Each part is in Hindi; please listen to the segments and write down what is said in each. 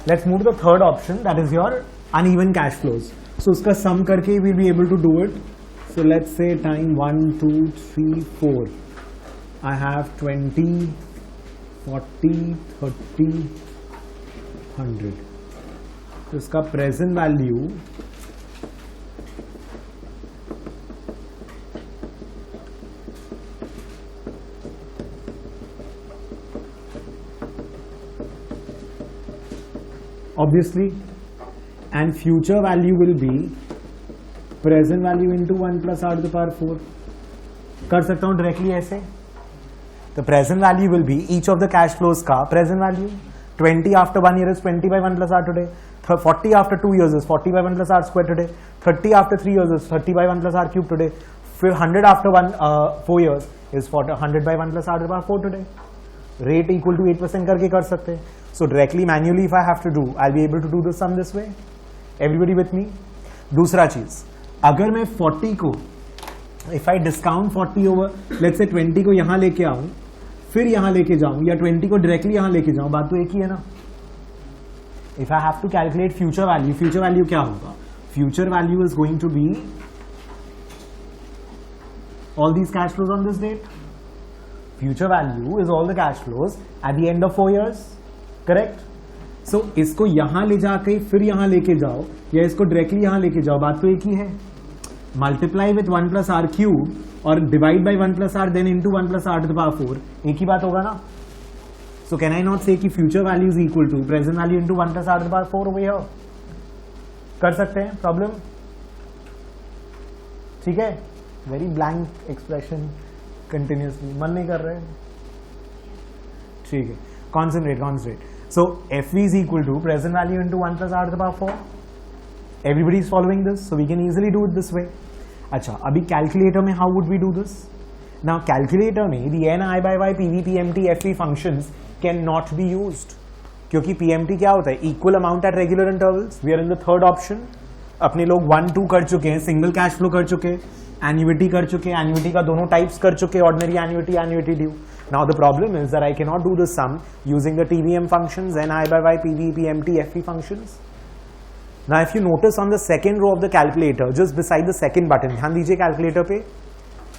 Let's move to the third option, that is your uneven cash flows. So उसका सम करके will be able to do it. So let's say time 1 2 3 4 I have 20 40 30 100. तो इसका present value obviously, and future value will be present value into 1 plus r to the power 4. कर सकता हूँ डायरेक्टली ऐसे. The present value will be each of the cash flows का present value. 20 after 1 year is 20 by 1 plus r today. 40 after 2 years is 40 by 1 plus r square today. 30 after 3 years is 30 by 1 plus r cube today. 100 after 4 years is 100 by 1 plus r to the power 4 today. Rate equal to 8% करके कर सकते हैं. So directly manually if I have to do, I'll be able to do the sum this way. Everybody with me? दूसरा चीज, अगर मैं 40 को if I discount 40 over let's say 20 को यहाँ लेके आऊं, फिर यहाँ लेके जाऊं, या 20 को डायरेक्टली यहाँ लेके जाऊं, बात तो एक ही है ना. If I have to calculate future value क्या होगा? Future value is going to be all these cash flows on this date. Future value is all the cash flows at the end of 4 years. Correct. सो इसको यहां ले जाके फिर यहां लेके जाओ, या इसको डायरेक्टली यहां लेके जाओ, बात तो एक ही है. Multiply with 1 plus r cube और divide by 1 plus r then into 1 plus are to the power 4, एक ही बात होगा ना. So can I not say कि future value is equal to present value into 1 plus are to the power 4 over here. कर सकते हैं प्रॉब्लम. ठीक है. वेरी ब्लैंक एक्सप्रेशन कंटिन्यूसली, मन नहीं कर रहे. ठीक है. Concentrate. So FV is equal to present value into 1 plus r to the power 4. Everybody is following this, so we can easily do it this way. अच्छा, अभी कैलकुलेटर में how would we do this? Now calculator में the n I by y PV PMT FV functions cannot be used. क्योंकि PMT क्या होता है? Equal amount at regular intervals. We are in the third option. अपने लोग 1 2 कर चुके हैं, सिंगल कैश फ्लो कर चुके, एन्युइटी कर चुके, एन्युइटी का दोनों टाइप्स कर चुके, ordinary annuity due. Now the problem is that I cannot do the sum using the TVM functions, NI by Y, PV, PMT, FV functions. Now if you notice on the second row of the calculator, just beside the second button, ध्यान दीजिए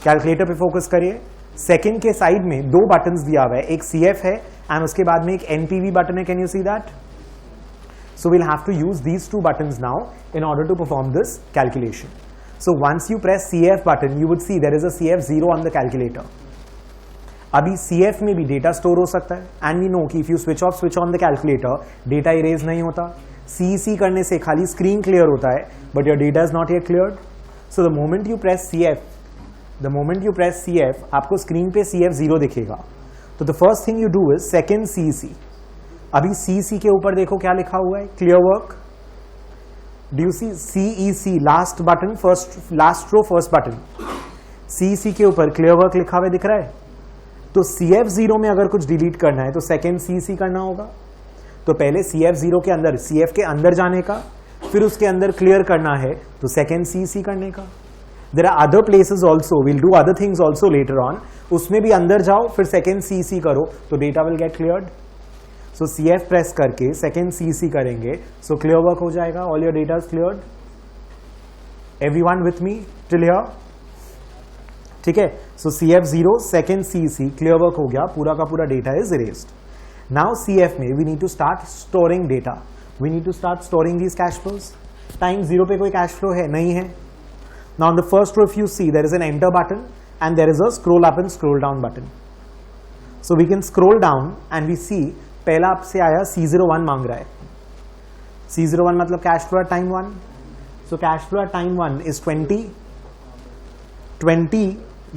कैलकुलेटर पे फोकस करिए. सेकंड के साइड में 2 बटन्स दिया हुआ है, एक CF है एंड उसके बाद में एक NPV बटन है. Can you see that? So we'll have to use these 2 buttons now in order to perform this calculation. So once you press CF button, you would see there is a CF0 on the calculator. अभी CF में भी डेटा स्टोर हो सकता है, एंड वी नो कि if you switch on the calculator data erase नहीं होता. CEC करने से खाली स्क्रीन क्लियर होता है, but your data is not yet cleared. So the moment you press CF, आपको स्क्रीन पे CF0 दिखेगा. तो the first thing you do is second CEC. अभी CEC के ऊपर देखो क्या लिखा हुआ है, clear work. Do you see CEC last button, last row first button, CEC के ऊपर क्लियर वर्क लिखा हुआ दिख रहा है. तो CF0 में अगर कुछ डिलीट करना है तो सेकेंड CEC करना होगा. तो पहले CF0 के अंदर, CF के अंदर जाने का, फिर उसके अंदर क्लियर करना है तो सेकेंड CEC करने का. There are other places also, will do other things also later on. उसमें भी अंदर जाओ फिर सेकेंड CEC करो तो data will get cleared. So CF press करके सेकेंड CEC करेंगे, सो क्लियर वर्क हो जाएगा. All your data is cleared. Everyone with me till here? ठीक है. So CF0 second CEC clear work हो गया, पूरा का पूरा data is erased. Now CF में we need to start storing data. We need to start storing these cash flows. Time 0 पे कोई कैश फ्लो है नहीं है. Now on the first row if you see there is an enter button and there is a scroll up and scroll down button. So we can scroll down and we see पहला आपसे आया C01 मांग रहा है. C01 मतलब cash flow at time 1. So cash flow at time 1 is 20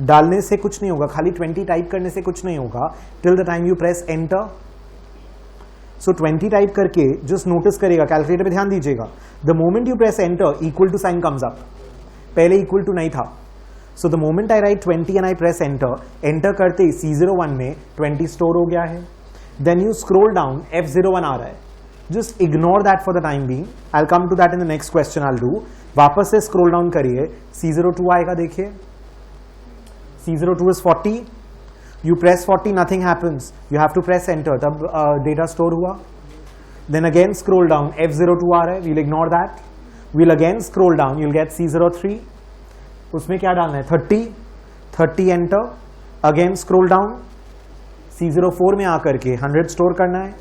डालने से कुछ नहीं होगा, खाली 20 टाइप करने से कुछ नहीं होगा till the time you press enter. So 20 type करके जस्ट नोटिस करेगा, कैलकुलेटर पे ध्यान दीजिएगा, the moment you press enter equal to sign comes up. पहले इक्वल टू नहीं था. So the moment I write 20 and I press enter करते ही C01 में 20 स्टोर हो गया है. Then you scroll down, F01 आ रहा है. Just ignore that for the time being. I will come to that in the next question. I will do. वापस से स्क्रॉल डाउन करिए, C02 आएगा. देखिए C02 is 40. You press 40, nothing happens. You have to press enter. तब डेटा स्टोर हुआ. Then again scroll down, F02 आ रहा है, we'll ignore that. We'll again scroll down, you'll get C03. उसमें क्या डालना है? 30 enter. Again scroll down, C04 में आकर के 100 स्टोर करना है.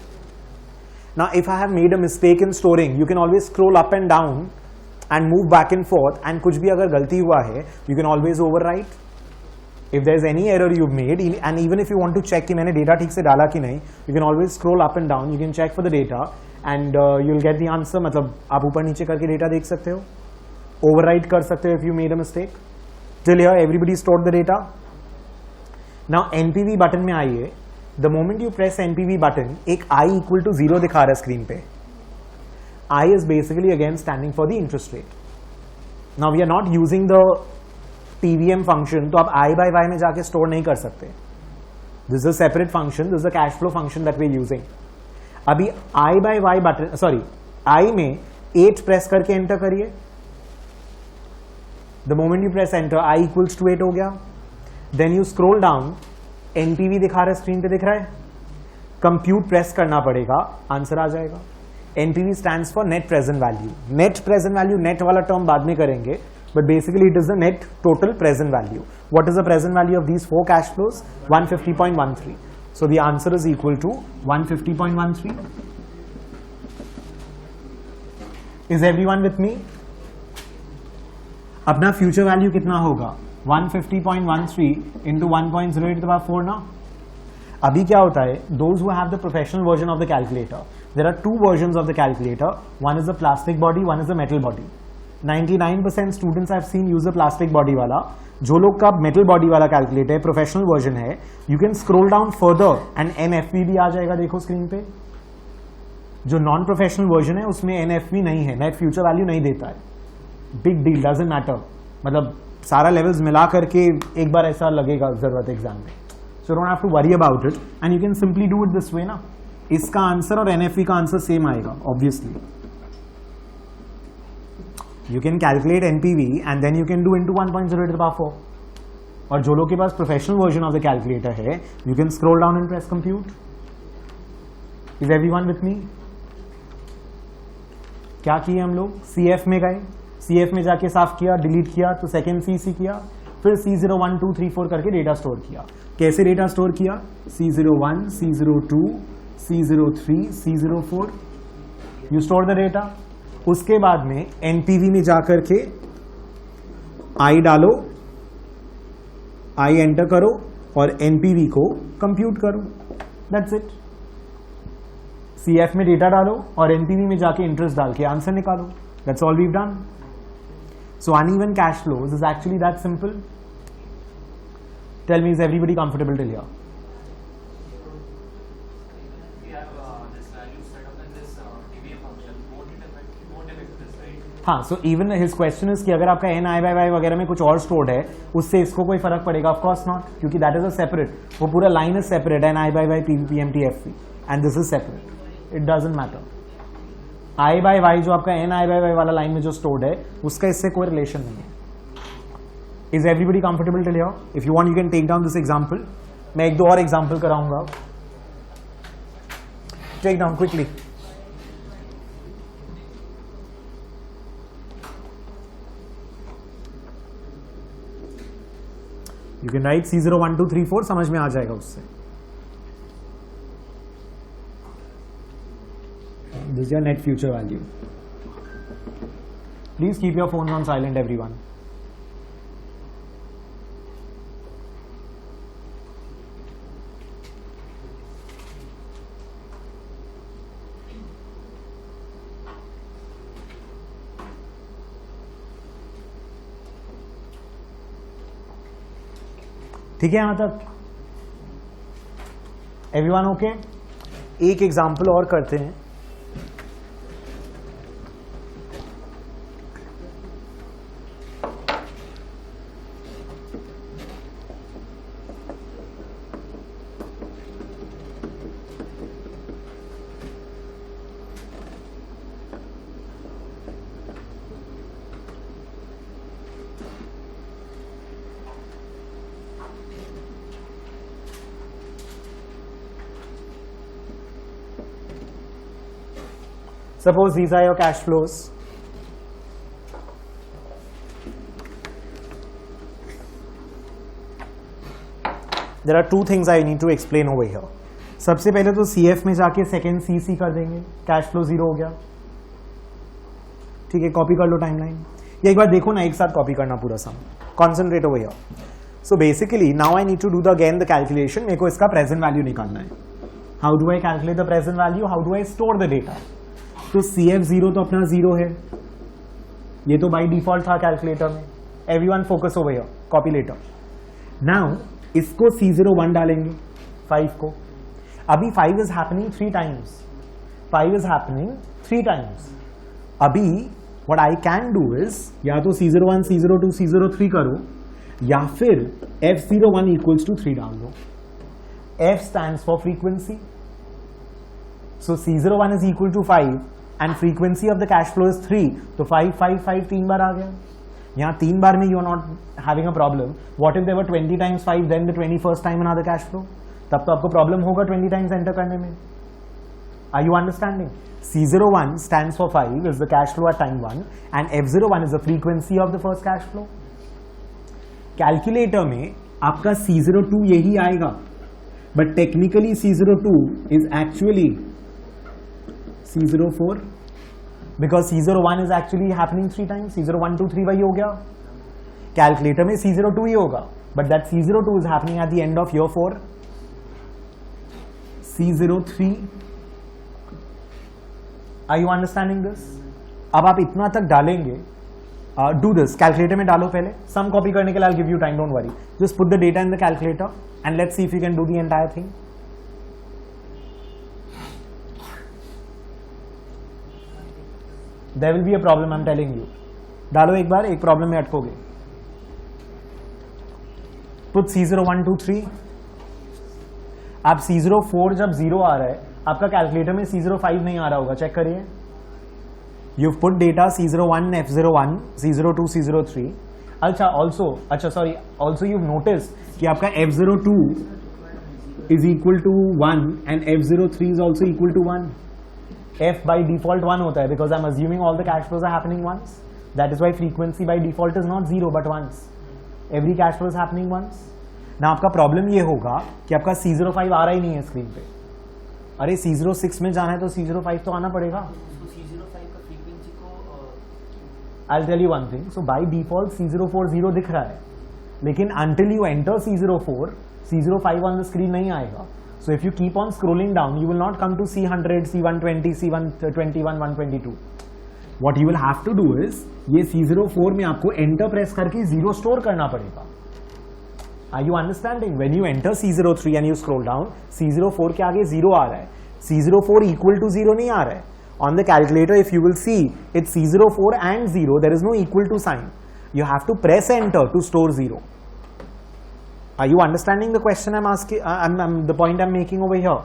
Now if I have made a mistake in storing, you can always scroll up and down and move back and forth, and कुछ भी अगर गलती हुआ है, you can always overwrite. If there is any error you've made, and even if you want to check कि मैंने डेटा ठीक से डाला कि नहीं, you can always scroll up and down, you can check for the data and you'll get the answer. मतलब आप ऊपर नीचे करके डेटा देख सकते हो, overwrite कर सकते हो if you made a mistake. Till here everybody stored the data. Now NPV button में आइए. The moment you press NPV button, एक I equal to 0 दिखा रहा है स्क्रीन पे. I is basically again standing for the interest rate. Now we are not using the TVM function, तो आप I by Y में जाके स्टोर नहीं कर सकते. This is a separate function. This is a cash flow function that we are using. अभी I by Y button, sorry I में 8 प्रेस करके एंटर करिए. The moment you press enter, I equals to 8 हो गया. Then you scroll down, NPV दिखा रहा है, स्क्रीन पे दिख रहा है. कंप्यूट प्रेस करना पड़ेगा, आंसर आ जाएगा. NPV stands for net present value. Net present value, net वाला टर्म बाद में करेंगे, but basically it is the net total present value. What is the present value of these 4 cash flows? 150.13. So the answer is equal to 150.13. Is everyone with me? अपना future value कितना होगा? 150.13 into 1.08 to the power 4 ना? अभी क्या होता है? Those who have the professional version of the calculator, there are 2 versions of the calculator. One is the plastic body, one is the metal body. 99% students I've seen use the plastic body वाला. जो लोग का metal body वाला calculator है, professional version है, you can scroll down further and NFV भी आ जाएगा, देखो स्क्रीन पे. जो non professional version है उसमें NFV नहीं है, net future value नहीं देता है. Big deal, doesn't matter. मतलब सारा levels मिला करके एक बार ऐसा लगेगा जरूरत एग्जाम में. So don't have to worry about it and you can simply do it this way ना. इसका आंसर और NFV का आंसर सेम आएगा obviously. You can calculate NPV and then you can do into 1.08 to the power 4. और जो लोग के पास professional version of the calculator है, you can scroll down and press compute. Is everyone with me? क्या किए हम लोग? CF में गए, CF में जाके साफ किया, डिलीट किया, तो सेकेंड CC किया, फिर C0 1 2 3 4 करके डेटा स्टोर किया. कैसे डेटा स्टोर किया? C01, C02, C03, C04. You store the data. उसके बाद में NPV में जाकर के I डालो, I एंटर करो और NPV को कंप्यूट करो. That's it. CF में डेटा डालो और NPV में जाके इंटरेस्ट डाल के आंसर निकालो. That's all we've done. So uneven cash flows is actually that simple. Tell me, is everybody comfortable till here? We have this value set up in this TVM function. Won't affect this, right? हाँ, so even his question is कि अगर आपका NI by Y वगैरह में कुछ और stored है, उससे इसको कोई फर्क पड़ेगा? Of course not, क्योंकि that is a separate. वो पूरा line is separate, NI by Y, PV, PMT, FV, and this is separate. It doesn't matter. I by Y जो आपका NI by Y वाला लाइन में जो stored है, उसका इससे कोई रिलेशन नहीं है. Is everybody comfortable till here? If you want, you can take down this example. मैं एक दो और example कराऊंगा. Take down quickly. You can write C0 1 2 3 4, समझ में आ जाएगा उससे. This is your net future value. Please keep your phones on silent, everyone. ठीक है, यहां तक एवरीवन ओके? एक एग्जाम्पल और करते हैं. Suppose these are your cash flows. There are two things I need to explain over here. सबसे पहले तो CF में जाके सेकेंड CC कर देंगे, कैश फ्लो जीरो हो गया. ठीक है, कॉपी कर लो टाइमलाइन. ये एक बार देखो ना, एक साथ कॉपी करना पूरा sum. Concentrate over here. So basically now I need to do the again the calculation. मेरे को इसका प्रेजेंट वैल्यू निकालना है. How do I calculate the present value? How do I store the data? तो CF जीरो तो अपना जीरो है, ये तो बाई डिफॉल्ट था कैलकुलेटर में. Everyone focus over here, copy letter. नाउ इसको C01 डालेंगे 5 को. अभी 5 is happening 3 times. 5 is happening 3 times. अभी what I can do is या तो C01, C02, C03 करो या फिर F01 इक्वल्स टू 3 डाल दो. F stands for frequency. So C01 is equal to 5 and frequency of the cash flow is 3. तो 5, 5, 5 3 बार आ गया. यहाँ 3 बार में you are not having a problem. What if there were 20 times 5 then the 21st time another cash flow? तब तो आपको प्रॉब्लम होगा 20 टाइम्स एंटर करने में. Are you understanding? C01 stands for 5 is the cash flow at time 1 and F01 is the frequency of the first cash flow. Calculator में आपका C02 यही आएगा, but technically C02 is actually C04 because C01 is actually happening 3 times. C01, 2, 3 वही हो गया. कैलकुलेटर में C02 ही होगा, but that C02 is happening at the end of year 4. C03. Are you understanding this? अब आप इतना तक डालेंगे. Do this. कैलकुलेटर में डालो पहले. सम कॉपी करने के लिए I'll give you time. Don't worry. Just put the data in the calculator and let's see if you can do the entire thing. There will be a problem. I'm telling you. डालो एक बार, एक प्रॉब्लम में अटकोगे. Put C01, 2, 3. आप C04 जब 0 आ रहा है, आपका कैलकुलेटर में C05 नहीं आ रहा होगा. चेक करिए. You've put data C01, F01, C02, C03. Also you've noticed कि आपका F02 is equal to 1 and F03 is also equal to 1. F by default 1 होता है because I'm assuming all the cash flows are happening once. That is why frequency by default is not 0 but once. Every cash flow is happening once. Now आपका प्रॉब्लम ये होगा कि आपका C05 आ रहा ही नहीं है स्क्रीन पे. अरे C06 में जाना है तो C05 तो आना पड़ेगा. I'll tell you one thing. So by default C04 0 दिख रहा है, लेकिन until you enter C04, C05 on the screen नहीं आएगा. So if you keep on scrolling down, you will not come to C100, C120, C121, 122. What you will have to do is ये C04 में आपको enter press करके 0 store करना पड़ेगा. Are you understanding? When you enter C03 and you scroll down, C04 के आगे 0 आ रहा है. C04 equal to 0 नहीं आ रहा है. On the calculator, if you will see, it's C04 and 0. There is no equal to sign. You have to press enter to store 0. Are you understanding the question I'm asking? The point I'm making over here.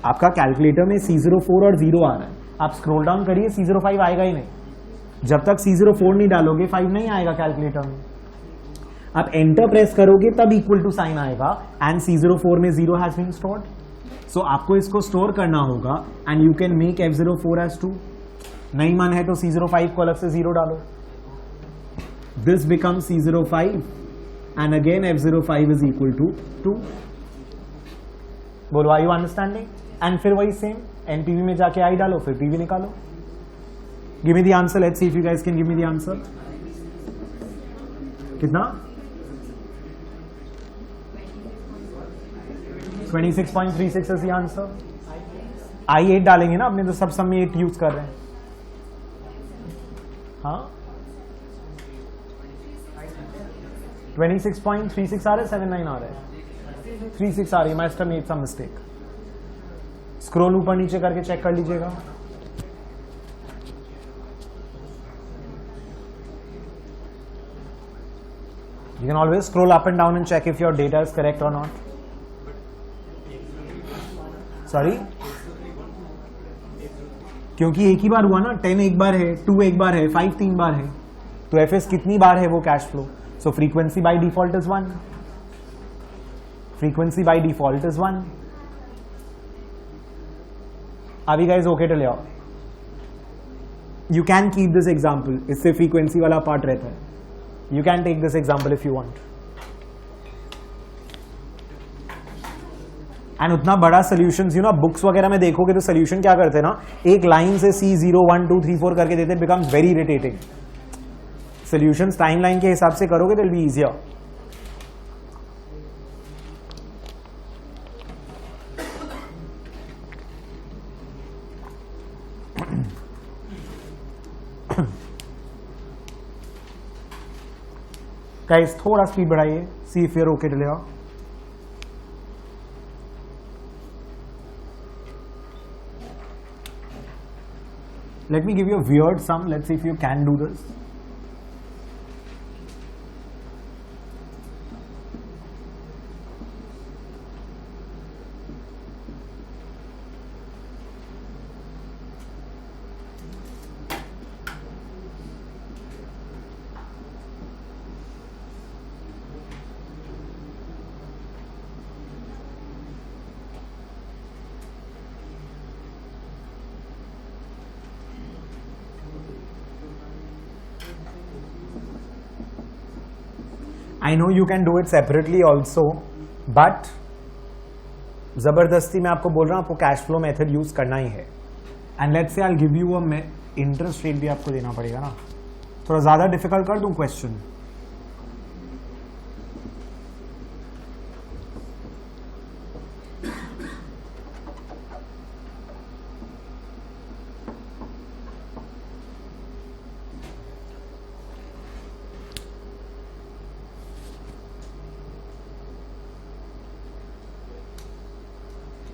आपका कैलकुलेटर में C04 और 0 आ रहा है. आप स्क्रॉल डाउन करिए, C05 आएगा ही नहीं. जब तक C04 नहीं डालोगे 5 नहीं आएगा कैलकुलेटर में. आप एंटर प्रेस करोगे तब इक्वल टू साइन आएगा एंड C04 में 0 हैज बीन स्टोर्ड. सो आपको इसको स्टोर करना होगा and you can make F04 as 2. नहीं मन है तो C05 को अलग से 0 डालो. This becomes C05 and again F05 is equal to 2. बोलो, आर यू अंडरस्टैंडिंग? एंड फिर वही सेम एनपीवी में जाके आई डालो, फिर पीवी निकालो. Give me the answer. Let's see if you guys can give me the answer. कितना? 26.36 is the answer. I8 डालेंगे ना, अपने तो सब में 8 यूज कर रहे हैं. हाँ, 26.36 आ रहा है, 79 आ रहा है, 36 आ रही है. Might have made some mistake. Scroll ऊपर नीचे करके चेक कर लीजिएगा. You can always scroll up and down and check if your data is correct or not. Sorry? क्योंकि एक ही बार हुआ ना, 10 एक बार है, 2 एक बार है, 5 3 बार है, तो एफएस कितनी बार है वो cash flow. So frequency by default is 1. Frequency by default is 1. Are you guys okay till here? You can keep this example, इससे फ्रीक्वेंसी वाला पार्ट रहता है. You can take this example if you want. And उतना बड़ा सोल्यूशन यू ना बुक्स वगैरह में देखोगे तो सोल्यूशन क्या करते हैं ना, एक लाइन से C0 1 2 3 4 करके देते, becomes very irritating. Solutions timeline के हिसाब से करोगे तो विल बी इजियर. गाइस थोड़ा स्पीड बढ़ाइए, see if you are okay to लिया. Let me give you a weird sum. Let's see if you can do this. I know you can do it separately also, but जबरदस्ती मैं आपको बोल रहा हूँ आपको कैश फ्लो मेथड यूज करना ही है. And let's say I will give you a interest rate भी आपको देना पड़ेगा ना. थोड़ा ज्यादा डिफिकल्ट कर दूं question?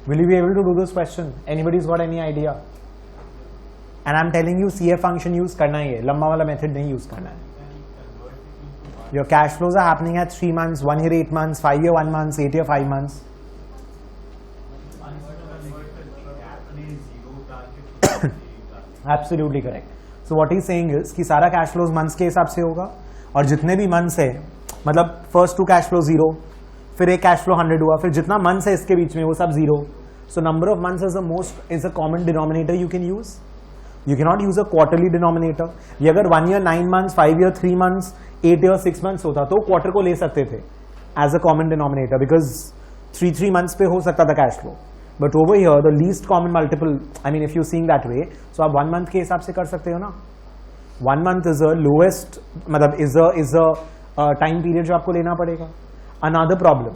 Will you be able to do this question? Anybody's got any idea? And I'm telling you CF function use करना ही है, लंबा वाला method नहीं use करना है. Your cash flows are happening at 3 months, 1 year 8 months, 5 year 1 month, 8 year 5 months. Absolutely correct. So what he's saying is कि सारा cash flows months के हिसाब से होगा, और जितने भी months है, मतलब first 2 cash flow 0, फिर एक कैश फ्लो 100 हुआ, फिर जितना मंथ्स है इसके बीच में वो सब 0. So number of months is a common denominator you can use. You can not use a quarterly denominator. ये अगर 1 year 9 months, 5 year 3 months, 8 year 6 months होता तो क्वार्टर को ले सकते थे as a common denominator, because 3 months पे हो सकता था cash flow. But over here the least common multiple, I mean if you seeing that way, so आप 1 month के हिसाब से कर सकते हो ना. 1 month इज अ लोएस्ट, मतलब इज अ टाइम पीरियड जो आपको लेना पड़ेगा. Another problem,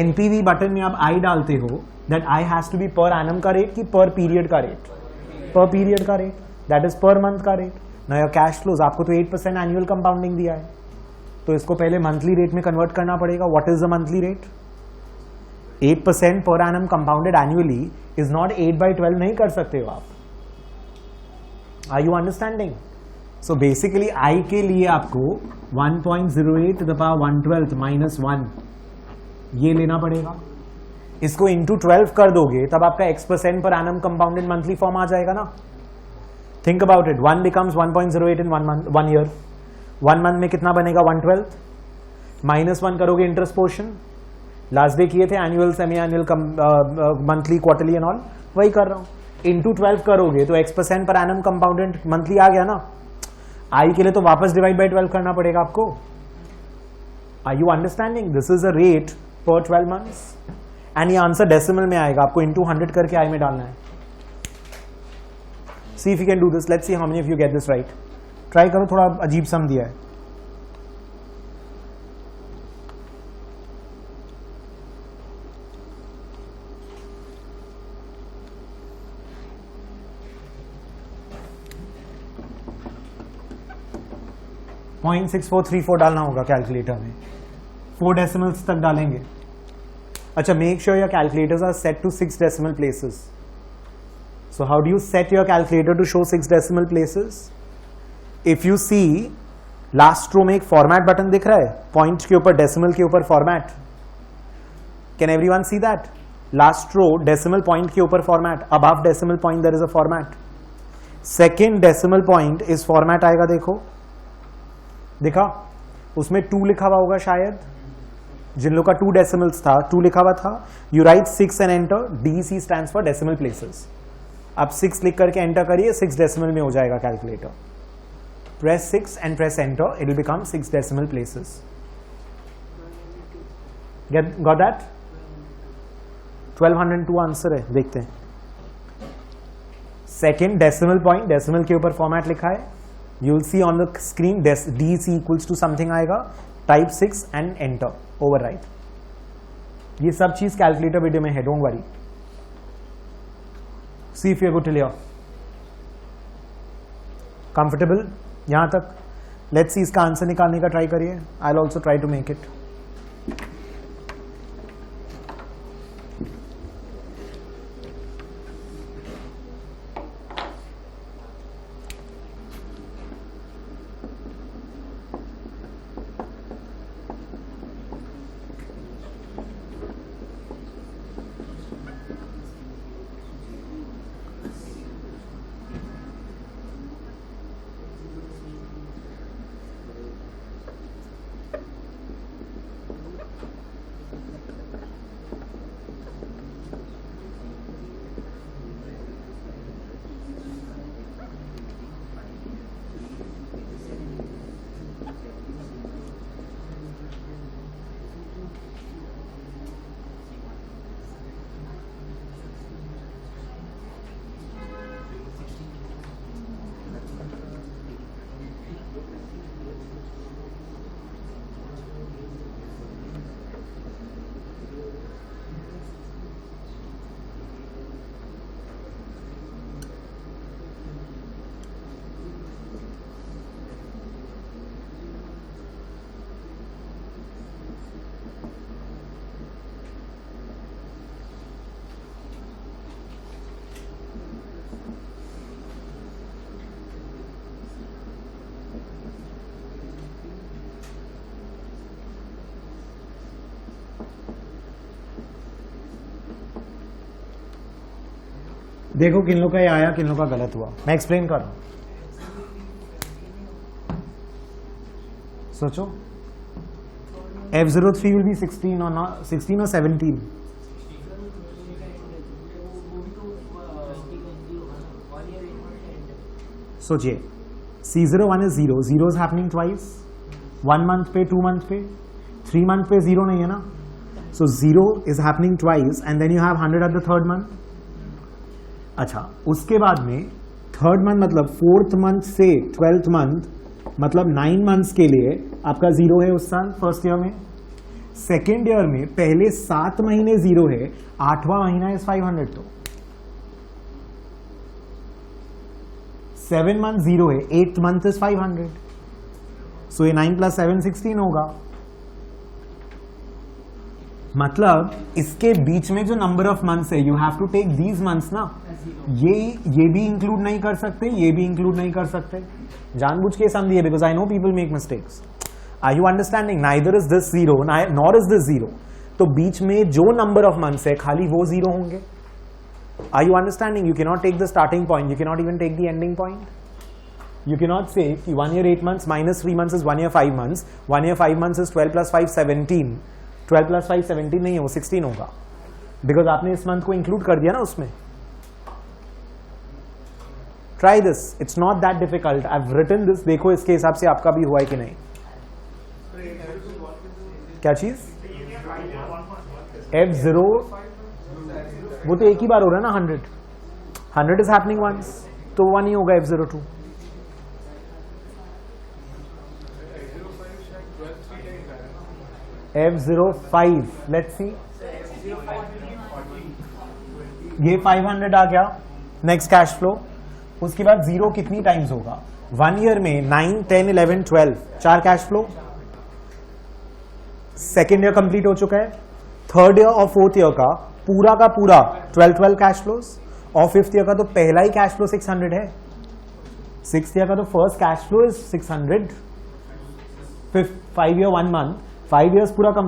NPV बटन में आप आई डालते हो, that I has to be per annum का रेट कि पर पीरियड का रेट? पर पीरियड का rate, that is per month का रेट. नया कैश फ्लोज आपको तो 8% एनुअल कंपाउंडिंग दिया है, तो इसको पहले मंथली रेट में कन्वर्ट करना पड़ेगा. What is the monthly rate? 8% per annum compounded annually is not 8/12 नहीं कर सकते हो आप. Are you understanding? So basically I के लिए आपको 1.08 to the power 1/12 -1 ये लेना पड़ेगा. इसको इंटू 12 कर दोगे तब आपका x% पर एनम कंपाउंडेड मंथली फॉर्म आ जाएगा ना. Think about it. 1 becomes 1.08 in 1 year. 1 month में कितना बनेगा? 1/12 -1 करोगे इंटरेस्ट पोर्शन. लास्ट डे किए थे annual, semi annual, monthly, quarterly and all, वही कर रहा हूं. इंटू 12 करोगे तो x% पर एनम कंपाउंडेड मंथली आ गया ना. आई के लिए तो वापस डिवाइड बाय 12 करना पड़ेगा आपको. Are you understanding? This is a rate per 12 months. And ये आंसर डेसिमल में आएगा, आपको इंटू 100 करके आई में डालना है. सी if you can do this. Let's see how many of you get this right. Try करो, थोड़ा अजीब सम दिया है. .6434 डालना होगा कैलकुलेटर में. 4 डेसिमल्स तक डालेंगे. अच्छा, make sure your calculators are set to 6 decimal places. So how do you set your calculator to show 6 decimal places? If you see last row में एक फॉर्मेट बटन दिख रहा है, पॉइंट के ऊपर, डेसिमल के ऊपर format. Can everyone see that? Last row decimal point के ऊपर format, above decimal point there is a format. Second decimal point इस फॉर्मेट आएगा. देखो, देखा, उसमें 2 लिखा हुआ होगा शायद. जिन लोग का 2 डेसिमल्स था, 2 लिखा हुआ था. You right 6 and enter. DEC stands for decimal places. अब 6 लिख करके एंटर करिए, 6 डेसिमल में हो जाएगा calculator. Press 6 and press enter, it will become 6 decimal places. Got that? 1202 answer है, देखते हैं. सेकेंड डेसिमल पॉइंट, डेसिमल के ऊपर फॉर्मेट लिखा है. You will see on the screen DC equals to something आएगा. Type 6 and enter, overwrite. ये सब चीज कैलकुलेटर वीडियो में है, don't worry. See if you are good till here. Comfortable यहां तक? लेट्स सी, इसका आंसर निकालने का ट्राई करिए. I will also try to make it. देखो किन लोग का ये आया, किन लोग का गलत हुआ. मैं एक्सप्लेन कर रहा हूं. सोचो, F03 will be 16 or not, 16 or 17? सोचिए, C01 is 0. 0 is happening twice. 1 month पे, 2 month पे, 3 month पे 0 नहीं है ना. So 0 is happening twice and then you have 100 at the third month. अच्छा, उसके बाद में थर्ड मंथ मतलब 4th मंथ से 12th मंथ मतलब 9 मंथ्स के लिए आपका 0 है उस साल फर्स्ट ईयर में. सेकेंड ईयर में पहले 7 महीने 0 है, 8वां महीना इज 500. तो 7 मंथ 0 है, 8th मंथ इज 500. सो ये 9 + 7 16 होगा. मतलब इसके बीच में जो नंबर ऑफ मंथ्स है, you have to take these months ना. ये भी इंक्लूड नहीं कर सकते, ये भी इंक्लूड नहीं कर सकते. जानबूझ के सम दिए, because I know people make mistakes. Are you understanding? Neither is this 0 nor is this 0. तो बीच में जो नंबर ऑफ मंथ्स है खाली वो 0 होंगे. Are you understanding? You can not take the starting point, you can not even take the ending point. You cannot say 1 year 8 months minus 3 months is 1 year 5 months. 1 year 5 months is 12 + 5 17. 12 + 5 17 नहीं है, वो 16 होगा, बिकॉज आपने इस मंथ को इंक्लूड कर दिया ना उसमें. Try this, it's not that difficult. I have written this. देखो इसके हिसाब से आपका भी हुआ है कि नहीं. क्या चीज? F0 वो तो एक ही बार हो रहा है ना. 100 इज हैपनिंग वंस, तो 1 ही होगा F02. F05, let's see. ये 500 आ गया. Next cash flow. उसके बाद 0 कितनी टाइम्स होगा? 1 ईयर में 9 10 11 12 4 cash flow. Second year complete हो चुका है. थर्ड ईयर और फोर्थ ईयर का पूरा 12 कैश फ्लोज. और फिफ्थ ईयर का तो पहला ही कैश फ्लो 600 है. सिक्स्थ ईयर का तो first cash flow is 600. 5 year 1 month, 5 years पूरा कम.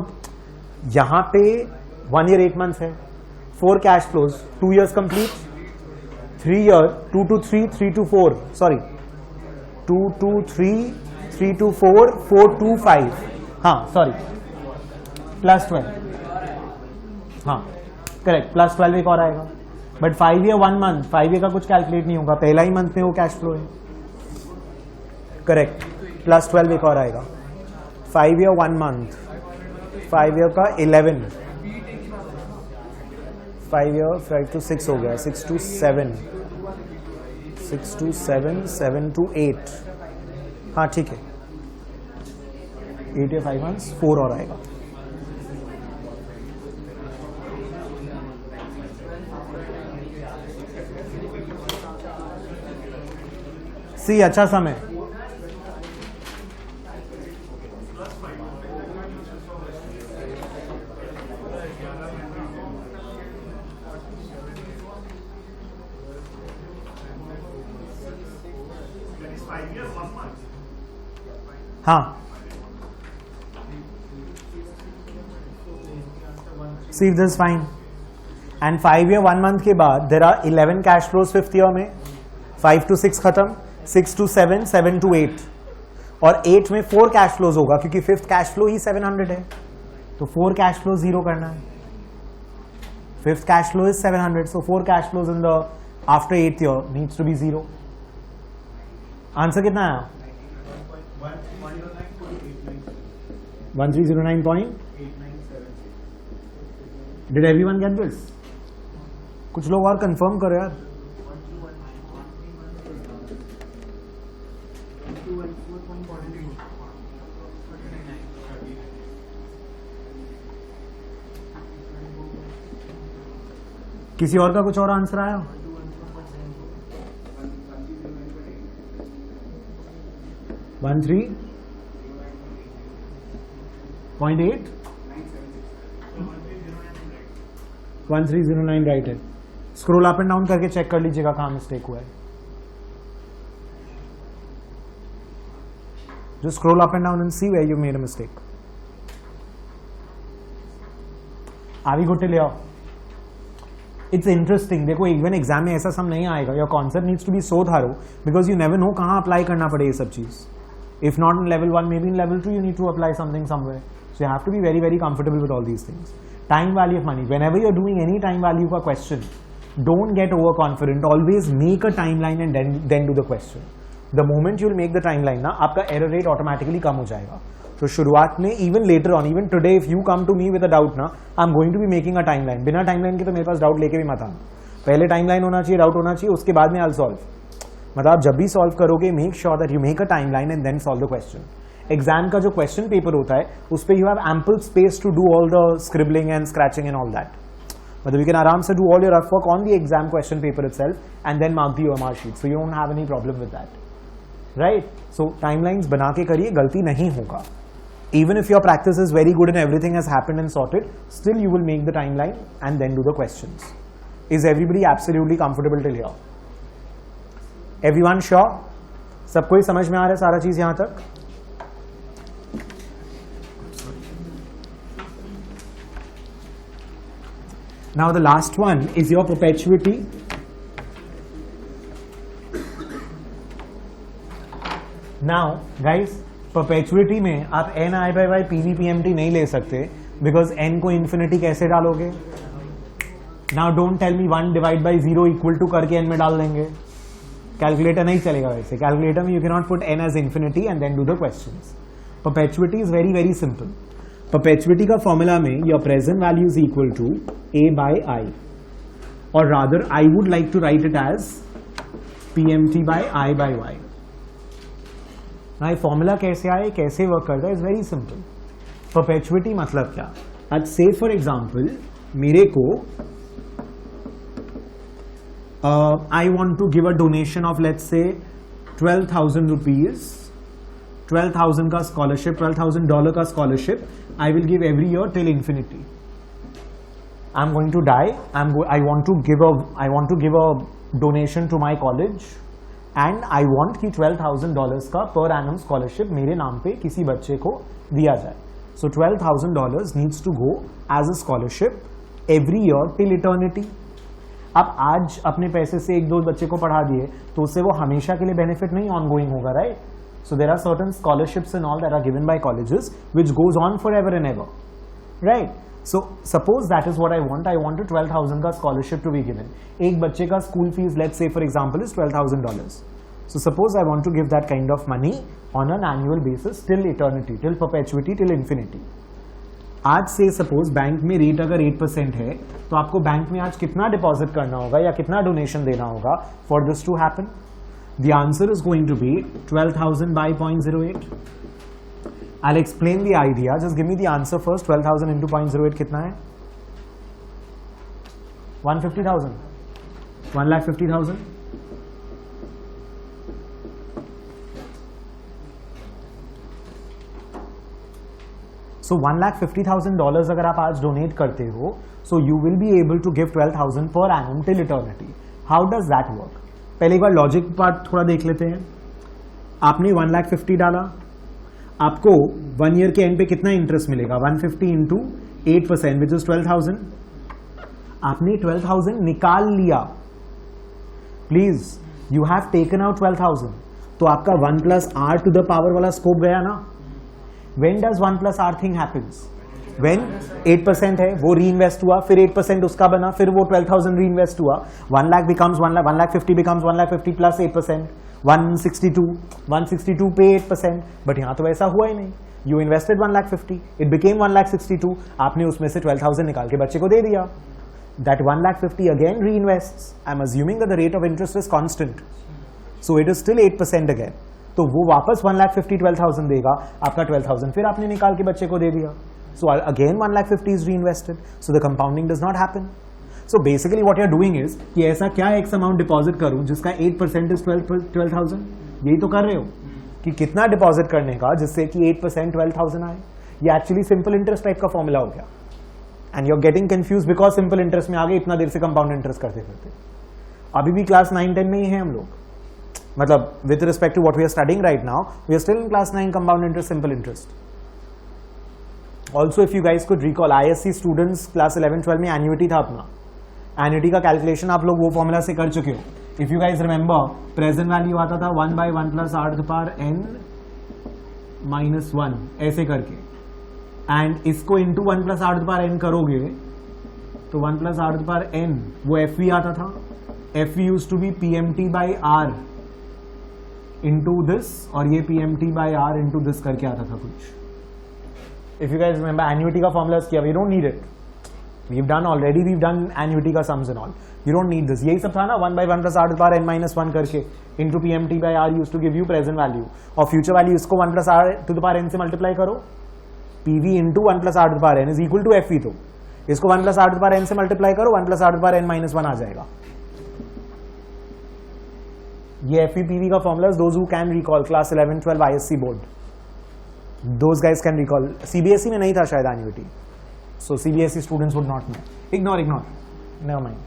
यहां पे 1 year 8 months है. 4 cash flows, 2 years complete. 3 year 2 to 3 3 to 4 sorry 2 to 3 3 to 4 4 to 5. हाँ सॉरी +12. हाँ करेक्ट, +12 एक और आएगा. बट 5 ईयर 1 मंथ, 5 ईयर का कुछ कैलकुलेट नहीं होगा, पहला ही मंथ में वो कैश फ्लो है, करेक्ट, प्लस 12 एक और आएगा, 5 ईयर 1 मंथ, 5 ईयर का 11, 5 ईयर 5 to 6 हो गया, 6 to 7, 6 to 7, 7 to 8, हाँ ठीक है, 8 या 5 मंथ्स, 4 और आएगा। सी अच्छा समय, हाँ see this fine, and 5 year 1 month के बाद there are 11 cash flows 5th year में, 5 to 6 खत्म, 6 to 7, 7 to 8, और 8 में 4 कैश फ्लोज होगा क्योंकि 5th कैश फ्लो ही 700 है, तो 4 कैश फ्लो 0 करना है, 5th cash flow is 700, so 4 cash flows in the after 8th year needs to be 0। Answer कितना आया? 1309.89। Did everyone get this? कुछ लोग और कंफर्म करो यार। किसी और का कुछ और आंसर आया? 13.8, 1309 राइट है। स्क्रॉल अप एंड डाउन करके चेक कर लीजिएगा कहां मिस्टेक हुआ है। जो scroll up and down and see where you made a mistake. Are we good till here? It's interesting. देखो इवन एग्जाम में ऐसा सब नहीं आएगा। Your concept needs to be so thorough because you never know कहां अप्लाई करना पड़े ये सब चीज। If not in level 1 maybe in level 2 you need to apply something somewhere, so you have to be very very comfortable with all these things. Time value of money, whenever you're doing any time value का question, don't get overconfident, always make a timeline and then do the question. The moment you'll make the timeline ना आपका error rate automatically कम हो जाएगा। तो शुरुआत में even later on, even today if you come to me with a doubt ना, I'm going to be making a timeline। बिना timeline के तो मेरे पास doubt लेके भी मत आना, पहले timeline होना चाहिए, doubt होना चाहिए, उसके बाद में I'll solve। मतलब आप जब भी सॉल्व करोगे make sure that you make a timeline and then solve the question. Exam का जो क्वेश्चन पेपर होता है उस पर you have ample space to do all the scribbling and scratching and all that. मतलब यू कैन आराम से do all your rough work on the exam question paper itself and then mark the OMR sheet, so you don't have any problem with that, right? So timelines बना के करिए, गलती नहीं होगा। Even if your practice is very good and everything has happened and sorted, still you will make the timeline and then do the questions. Is everybody absolutely comfortable till here? Everyone sure? सबको ही समझ में आ रहा है सारा चीज यहां तक? Now the last one is your perpetuity. Now guys, perpetuity में आप NI/Y PVPMT नहीं ले सकते because n को infinity कैसे डालोगे? Now don't tell me 1 divided by 0 equal to करके n में डाल देंगे, कैलकुलेटर नहीं चलेगा वैसे। कैलकुलेटर में you can not put n as infinity and then do the questions. Perpetuity is very very simple. Perpetuity का फॉर्मूला में your present value is equal to A/I, और rather I would like to write it as PMT/I/Y। ना ये फॉर्मूला कैसे आए, कैसे वर्क करता है, इज वेरी सिंपल। परपेचुइटी मतलब क्या? आज से फॉर एग्जाम्पल मेरे को I want to give a donation of let's say $12,000 rupees, 12,000 का scholarship, $12,000 का scholarship I will give every year till infinity. I'm going to die. I want to give a donation to my college and I want कि $12,000 का per annum scholarship मेरे नाम पे किसी बच्चे को दिया जाए. So $12,000 needs to go as a scholarship every year till eternity. आप आज अपने पैसे से एक दो बच्चे को पढ़ा दिए तो उससे वो हमेशा के लिए बेनिफिट नहीं ऑनगोइंग होगा, right? So there are certain scholarships and all that are given by colleges which goes on for ever and ever, right? So suppose that is what I want 12,000 का स्कॉलरशिप टू बी गिवन. एक बच्चे का school fees let's say for example is $12,000. So suppose I want to give that kind of money on an annual basis till eternity, till perpetuity, till infinity. आज से सपोज बैंक में रेट अगर 8% है तो आपको बैंक में आज कितना डिपॉजिट करना होगा या कितना डोनेशन देना होगा for this to happen? The answer is going to be 12,000 by 0.08. I'll explain the idea. Just give me the answer first. 12,000 into 0.08 कितना है? 150,000. 1,50,000. So $1,50,000 अगर आप आज डोनेट करते हो, so you will be able to give 12,000 per annum till eternity. How does that work? पहले एक बार लॉजिक पार्ट थोड़ा देख लेते हैं. आपने 1,50,000 डाला, आपको 1 ईयर के एंड पे कितना इंटरेस्ट मिलेगा? 150 इंटू 8% विच इज 12,000. आपने 12,000 निकाल लिया. Please you have taken out 12,000. तो आपका 1 + r टू द पावर वाला स्कोप गया ना. When does 1 + r thing happens? When 8% है वो री इन्वेस्ट हुआ, फिर 8% उसका बना, फिर वो 12,000 री इन्वेस्ट हुआ. 1 लाख बिकम्स 1,50,000 बिकम्स 1,50,000 प्लस 8%. 162 पे 8%. बट यहां तो ऐसा हुआ ही नहीं. You invested 1,50,000, it became 1,62,000. आपने उसमें से 12,000 निकाल के बच्चे को दे दिया. दैट 1,50,000 अगेन री invest. I am assuming that the rate of interest is constant, so it is still 8% again. तो वो वापस 1,50,000 12,000 देगा. आपका 12,000 फिर आपने निकाल के बच्चे को दे दिया. So again 1,50,000 is reinvested. So the compounding does not happen. So basically what you are doing is कि ऐसा क्या X amount डिपॉजिट करूं जिसका 8% is 12,000. यही तो कर रहे हो कि कितना डिपॉजिट करने का जिससे कि 8% 12,000 आए. ये एक्चुअली सिंपल इंटरेस्ट टाइप का फॉर्मूला हो गया. And you are getting confuse because simple interest में आगे इतना देर से कंपाउंड इंटरेस्ट करते करते. अभी भी क्लास 9-10 में ही है हम लोग. मतलब with respect to what we are studying right now, we are still in class 9 compound interest, simple interest. Also if you guys could recall, ISC students class 11-12 में एन्युटी था अपना. एन्युटी का कैलकुलेशन आप लोग वो फॉर्मूला से कर चुके हो. If you guys remember, present value आता था 1/1 + r⁴ n-1 ऐसे करके. एंड इसको इंटू 1 + r⁴n करोगे तो 1 + r⁴n वो FV आता था. FV used to be PMT/r into this, और ये PMT/r इंटू दिस करके आता था कुछ. If you guys remember, annuity का formulas किया, we don't need it. We've done already. We've done annuity का sums and all. You don't need this. यही सब था ना 1/1 + r⁴n-1 करके into PMT/r used to give you present value. और future value इसको 1 + r⁴n से multiply करो. PV into 1 + r⁴n is equal to FV. तो इसको 1 + r⁴n से multiply करो, 1 + r⁴n-1 आ जाएगा. ये FV PV का formulas, those who can recall class 11-12 ISC board. Those guys can recall. CBSE में नहीं था शायद annuity, so CBSE students would not know. Ignore. Never mind.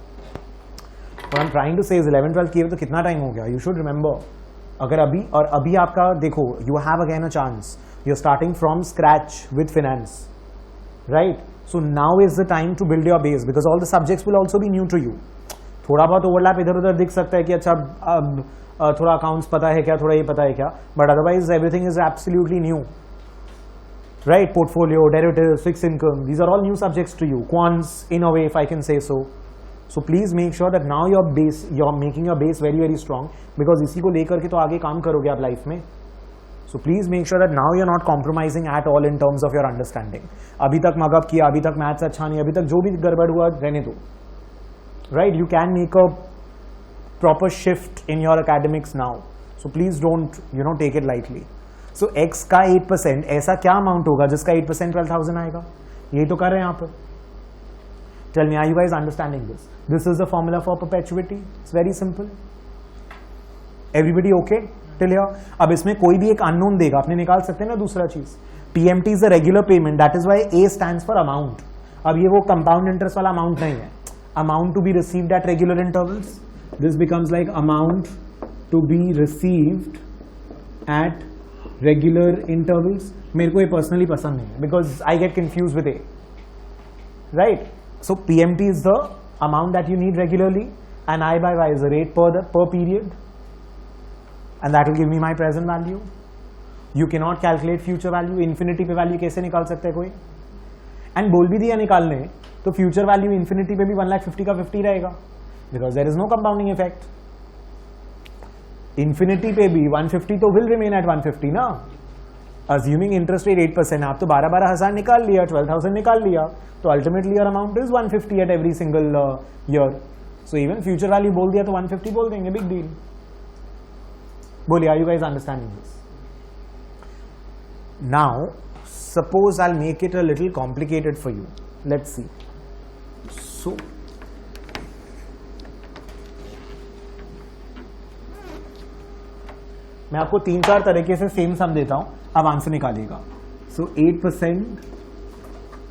What I'm trying to say is 11-12 किए तो कितना टाइम हो गया? You should remember. अगर अभी आपका देखो, you have again a chance. You're starting from scratch with finance, right? So now is the time to build your base because all the subjects will also be new to you. थोड़ा बहुत ओवरलैप इधर उधर दिख सकता है कि अच्छा थोड़ा अकाउंट्स पता है क्या, थोड़ा ये पता है क्या, but otherwise everything is absolutely new. Right, portfolio, derivatives, fixed income, these are all new subjects to you. Quants, in a way, if I can say so. So please make sure that now you're making your base very, very strong because इसी को लेकर के तो आगे काम करोगे आप लाइफ में. So please make sure that now you're not compromising at all in terms of your understanding. अभी तक मगअप किया, अभी तक मैथ्स अच्छा नहीं, अभी तक जो भी गड़बड़ हुआ रहने दो. Right, you can make a proper shift in your academics now. So please don't, take it lightly. So X का 8% ऐसा क्या अमाउंट होगा जिसका 8% 12,000 आएगा? यही तो कर रहे हैं यहाँ पर. Tell me, are you guys understanding this? This is the formula for perpetuity. It's very simple. Everybody okay till here? अब इसमें कोई भी एक unknown देगा, आपने निकाल सकते हैं ना दूसरा चीज. PMT is a regular payment. That is why A stands for amount. अब ये वो compound interest वाला amount नहीं है. Amount to be received at regular intervals. This becomes like amount to be received at regular intervals. मेरे को ये पर्सनली पसंद नहीं है because I get confused with A. Right? So PMT is the amount that you need regularly and I/Y is the rate per period and that will give me my present value. You cannot calculate future value. Infinity पे value कैसे निकाल सकता है कोई? एंड बोल भी दिया निकालने, तो फ्यूचर वैल्यू इन्फिनिटी पे भी 1,50,000 का 50 रहेगा, because there is no compounding effect. Infinity पे भी 150 तो विल रिमेन एट 150 ना, अज्यूमिंग इंटरेस्ट रेट 8%। आप तो 12,000 निकाल लिया, 12,000 निकाल लिया, तो ultimately your amount is 150 at every single year. So even future value बोल दिया तो 150 बोल देंगे, बिग डील। बोलिए, are you guys understanding this? Now suppose I'll make it a little complicated for you. Let's see. So मैं आपको 3-4 तरीके से सेम सम देता हूं, अब आंसर निकालिएगा। सो 8%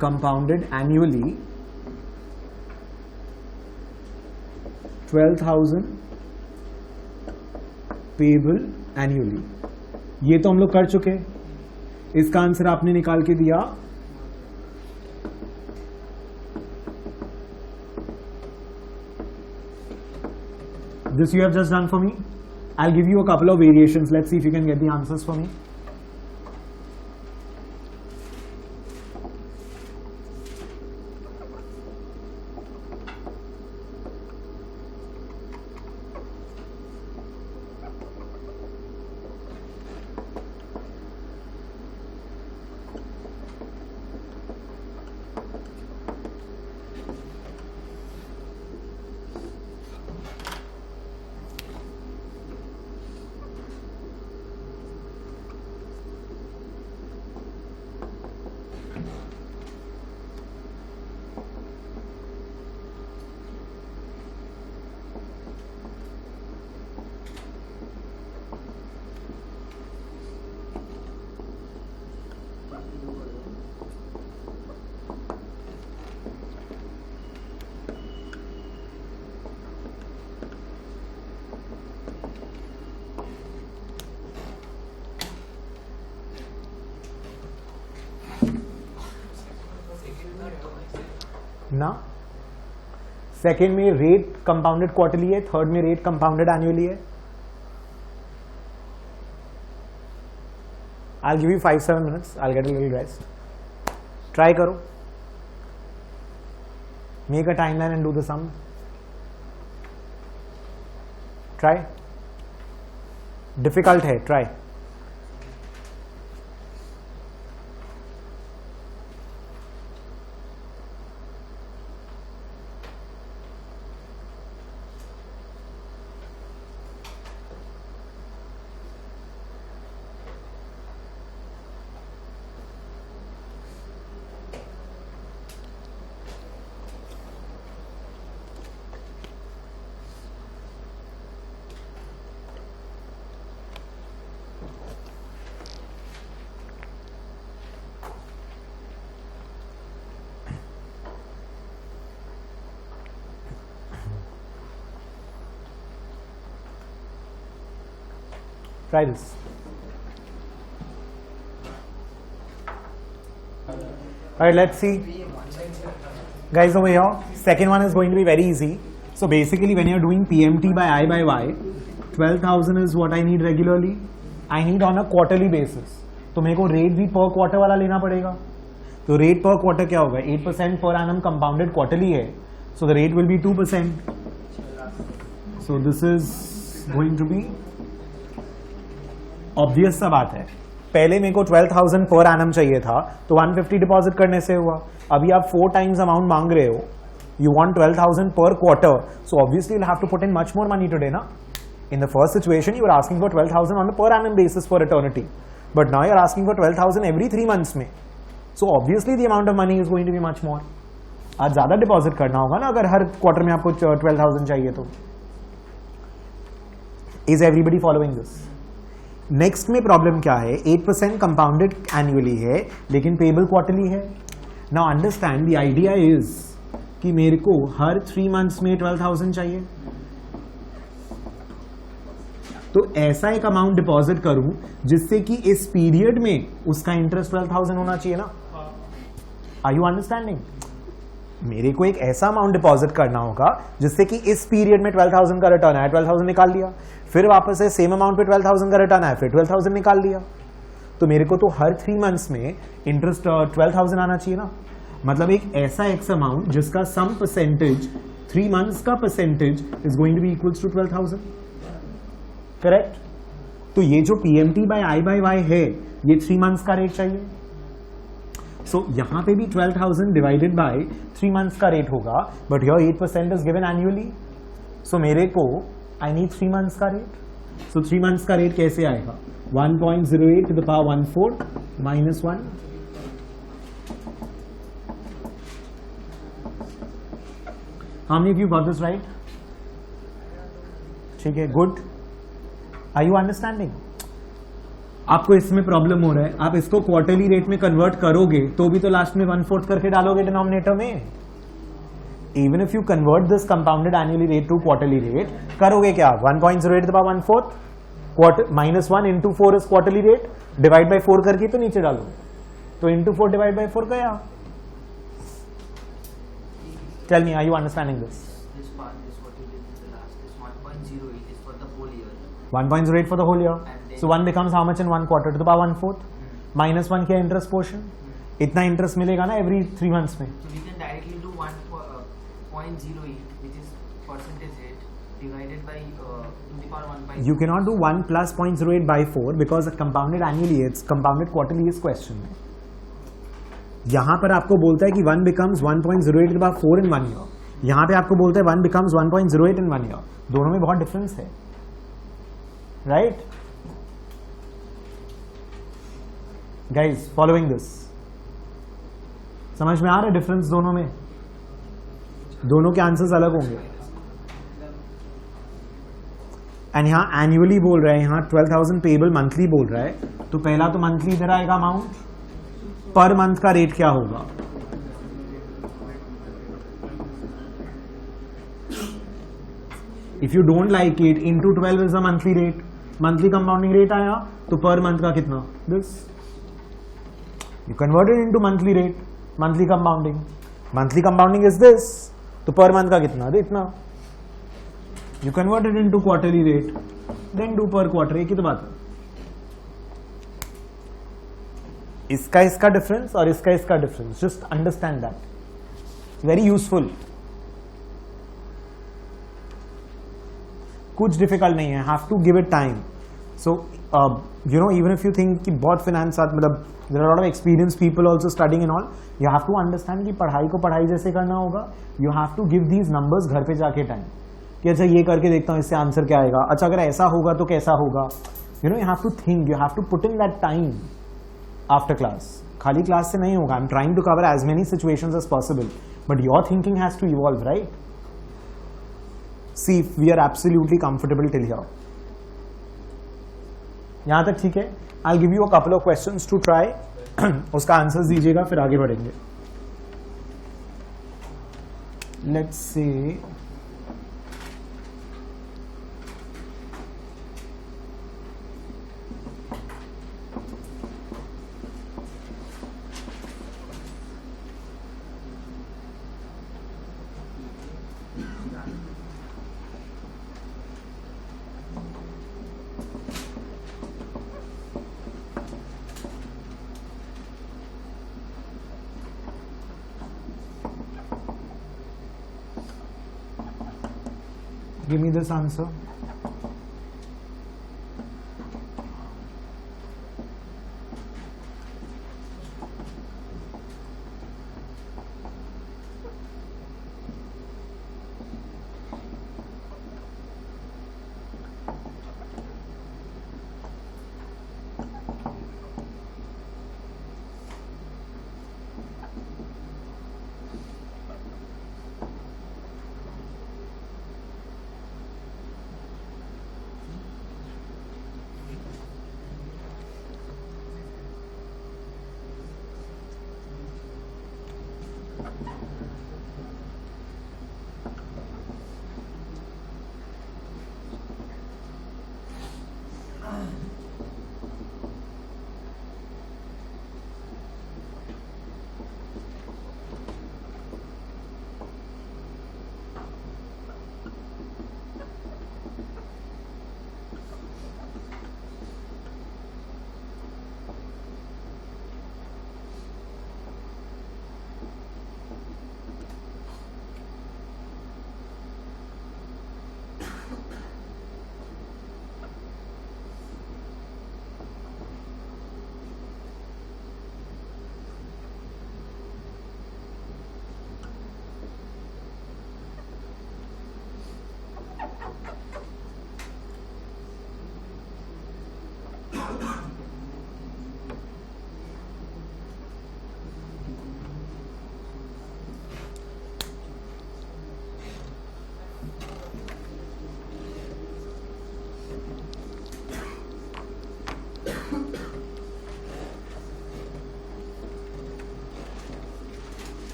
कंपाउंडेड एन्युअली, 12,000 पेबल एन्युअली, ये तो हम लोग कर चुके। इसका आंसर आपने निकाल के दिया this you have just done for me. I will give you a couple of variations, let's see if you can get the answers for me. ना सेकेंड में रेट कंपाउंडेड क्वार्टरली है, थर्ड में रेट कंपाउंडेड एनुअली है। I give you 5-7 minutes, I get a little rest. Try करो, make a timeline and do the sum. Try, difficult है, try. Try this. Alright, let's see. Guys, over here, second one is going to be very easy. So basically, when you're doing PMT by I by Y, 12,000 is what I need regularly. I need on a quarterly basis. तो मेरे को रेट भी पर क्वार्टर वाला लेना पड़ेगा। तो रेट पर क्वार्टर क्या होगा? 8% पर एनम कंपाउंडेड क्वार्टरली है, so the rate will be 2%. So this is going to be obvious सा बात है। पहले मेरे को 12,000 पर एनम चाहिए था, तो 150 डिपॉजिट करने से हुआ। अभी आप 4 टाइम्स अमाउंट मांग रहे हो, you want 12,000 per quarter, so obviously you'll have to put in much more money today, na? In the first situation, you were asking for 12,000 on a per annum basis for eternity, but now you're asking for 12,000 every 3 months में, so obviously the amount of money is going to be much more. आज ज़्यादा डिपॉजिट करना होगा ना अगर हर क्वार्टर में आपको 12,000 चाहिए तो। Is everybody following this? Next में प्रॉब्लम क्या है? 8% कंपाउंडेड एनुअली है लेकिन पेबल क्वार्टरली है। Now understand the idea is कि मेरे को हर 3 मंथ्स में 12,000 चाहिए, तो ऐसा एक अमाउंट डिपॉजिट करूं जिससे कि इस पीरियड में उसका इंटरेस्ट 12,000 होना चाहिए ना। Are you understanding? मेरे को एक ऐसा अमाउंट डिपॉजिट करना होगा जिससे कि इस पीरियड में 12,000 का रिटर्न आया, 12,000 निकाल लिया, फिर वापस से सेम अमाउंट पे 12,000 का रिटर्न आया, फिर 12,000 निकाल लिया। तो मेरे को तो हर 3 मंथ्स में इंटरेस्ट 12,000 आना चाहिए ना। मतलब एक ऐसा एक्स अमाउंट जिसका सम परसेंटेज 3 मंथ्स का percentage is going to be equals to 12,000, correct? तो ये जो PMT by I by Y है ये 3 मंथ्स का रेट चाहिए. सो यहां पे भी 12,000 डिवाइडेड बाय 3 मंथ्स का रेट होगा, but here 8% is given annually. So मेरे को आई नीड 3 मंथ्स का रेट. सो 3 मंथ्स का रेट कैसे आएगा? 1.08 to the power 1/4 minus 1. How many of you got this right? ठीक है, गुड. Are you understanding? आपको इसमें प्रॉब्लम हो रहा है, आप इसको क्वार्टरली रेट में कन्वर्ट करोगे तो भी तो लास्ट में 1/4 करके डालोगे डिनोमिनेटर में. Even if you convert this compounded annually rate to quarterly rate, करोगे क्या? 1.08 to the power 1/4 quarter minus 1 into 4 is quarterly rate, divide by 4 करके तो नीचे डालोगे, तो इंटू 4 डिवाइड बाई 4 गया. Tell me, are you understanding this? This part is what you did in the last. This 1.08 is for the whole year. 1.08 for the whole year. And then- So 1 becomes how much in 1 quarter? To the power 1/4. Minus 1 क्या इंटरेस्ट पोर्शन? इतना इंटरेस्ट मिलेगा ना एवरी 3 मंथ्स में. So we can directly do 1.08, which is percentage rate, divided by to the power 1/4. You cannot do 1 plus 0.08 by 4 because compounded annually, it's compounded quarterly is question. यहां पर आपको बोलता है कि 1 becomes 1.08 to the power 4 in 1 year. यहां पे आपको बोलता है 1 becomes 1.08 in 1 year. दोनों में बहुत डिफरेंस है, राइट? गाइज फॉलोइंग दिस, समझ में आ रहा है डिफरेंस दोनों में? दोनों के आंसर्स अलग होंगे. एंड यहां एनुअली बोल रहा है, यहां 12,000 पेबल मंथली बोल रहा है, तो पहला तो मंथली इधर आएगा अमाउंट, पर मंथ का रेट क्या होगा? If you don't like it, into 12 is the monthly rate. Monthly compounding rate आया तो पर मंथ का कितना? This. You converted into monthly rate, monthly compounding. Monthly compounding is this, तो पर मंथ का कितना? इतना. You converted into quarterly rate, then do per quarter. एक ही तो बात है. इसका डिफरेंस और इसका difference, just understand that. Very useful. कुछ डिफिकल्ट नहीं है, have to give it time. So you know, even if you think कि बहुत फाइनेंस साथ, मतलब there are lot of experience people also studying and all, you have to understand कि पढ़ाई को पढ़ाई जैसे करना होगा. You have to give these numbers घर पे जाके टाइम, कि अच्छा ये करके देखता हूँ इससे आंसर क्या आएगा, अच्छा अगर ऐसा होगा तो कैसा होगा. You know, you have to think, you have to put in that time after class. खाली क्लास से नहीं होगा. I am trying to cover as many situations as possible, but your thinking has to evolve, right? See if we are absolutely comfortable till here. यहां तक ठीक है? I'll give you a couple of questions to try. उसका आंसर दीजिएगा, फिर आगे बढ़ेंगे. Let's say give me this answer.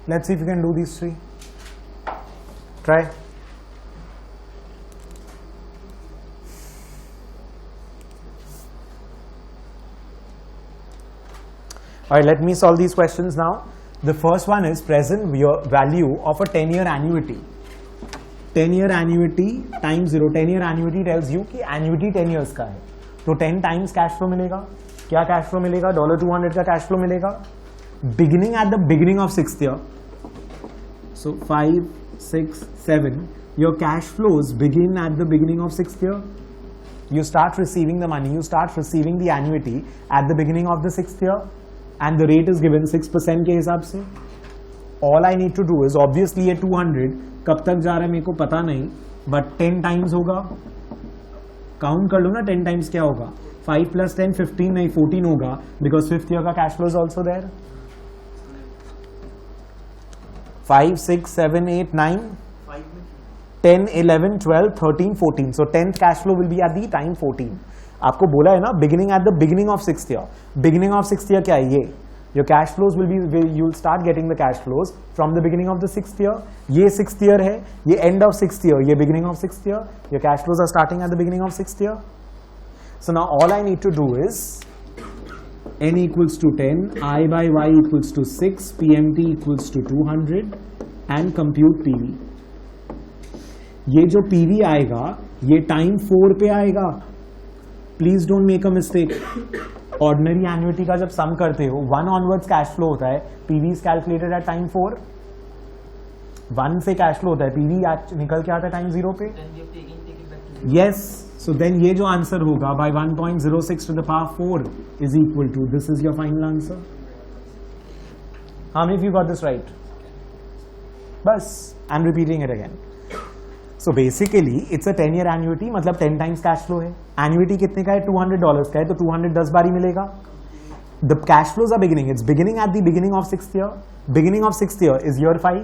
Let's see if you can do these three. Try. Alright, let me solve these questions now. The first one is present value of a 10-year annuity. 10-year annuity times 0. 10-year annuity tells you कि annuity 10 years का है. तो 10 times cash flow मिलेगा. क्या cash flow मिलेगा? $200 का cash flow मिलेगा. Beginning at the beginning of 6th year. So 5, 6, 7. Your cash flows begin at the beginning of 6th year. You start receiving the money. You start receiving the annuity at the beginning of the 6th year. And the rate is given 6% के हिसाब से. All I need to do is obviously ये 200 कब तक जा रहा है मेरे को पता नहीं, but 10 times होगा. काउंट कर लो ना 10 times क्या होगा. 5 plus 10 15 नहीं 14 होगा because 5th year का cash flow is also there. 5, 6, 7, 8, 9, 10, 11, 12, 13, 14. So 10th cash flow will be at the time 14. आपको बोला है ना beginning at the beginning of 6th year. Beginning of 6th year क्या है ये? Your cash flows will be, you'll start getting the cash flows from the beginning of the 6th year. ये 6th year है, ये end of 6th year, ये beginning of 6th year. Your cash flows are starting at the beginning of 6th year. So now all I need to do is n equals to 10, I by y equals to 6, PMT equals to 200 and compute PV. ये जो PV आएगा, ये time 4 पे आएगा. Please don't make a mistake. Ordinary annuity का जब सम करते हो 1 ऑनवर्ड्स कैश फ्लो होता है. PV is calculated at time 4. 1 से कैश फ्लो होता है, पीवी निकल के आता है टाइम 0 पे. यस, सो देन ये जो आंसर होगा by 1.06 to the power 4 is equal to, this is your final answer. How many of you got this right? बस I am repeating it again. So basically it's a 10-year annuity, मतलब 10 times cash flow है. Annuity कितने का है? $200 का है, तो 200 10 बार ही मिलेगा. The cash flows are beginning. It's beginning at the beginning of 6th year. Beginning of 6th year is year 5.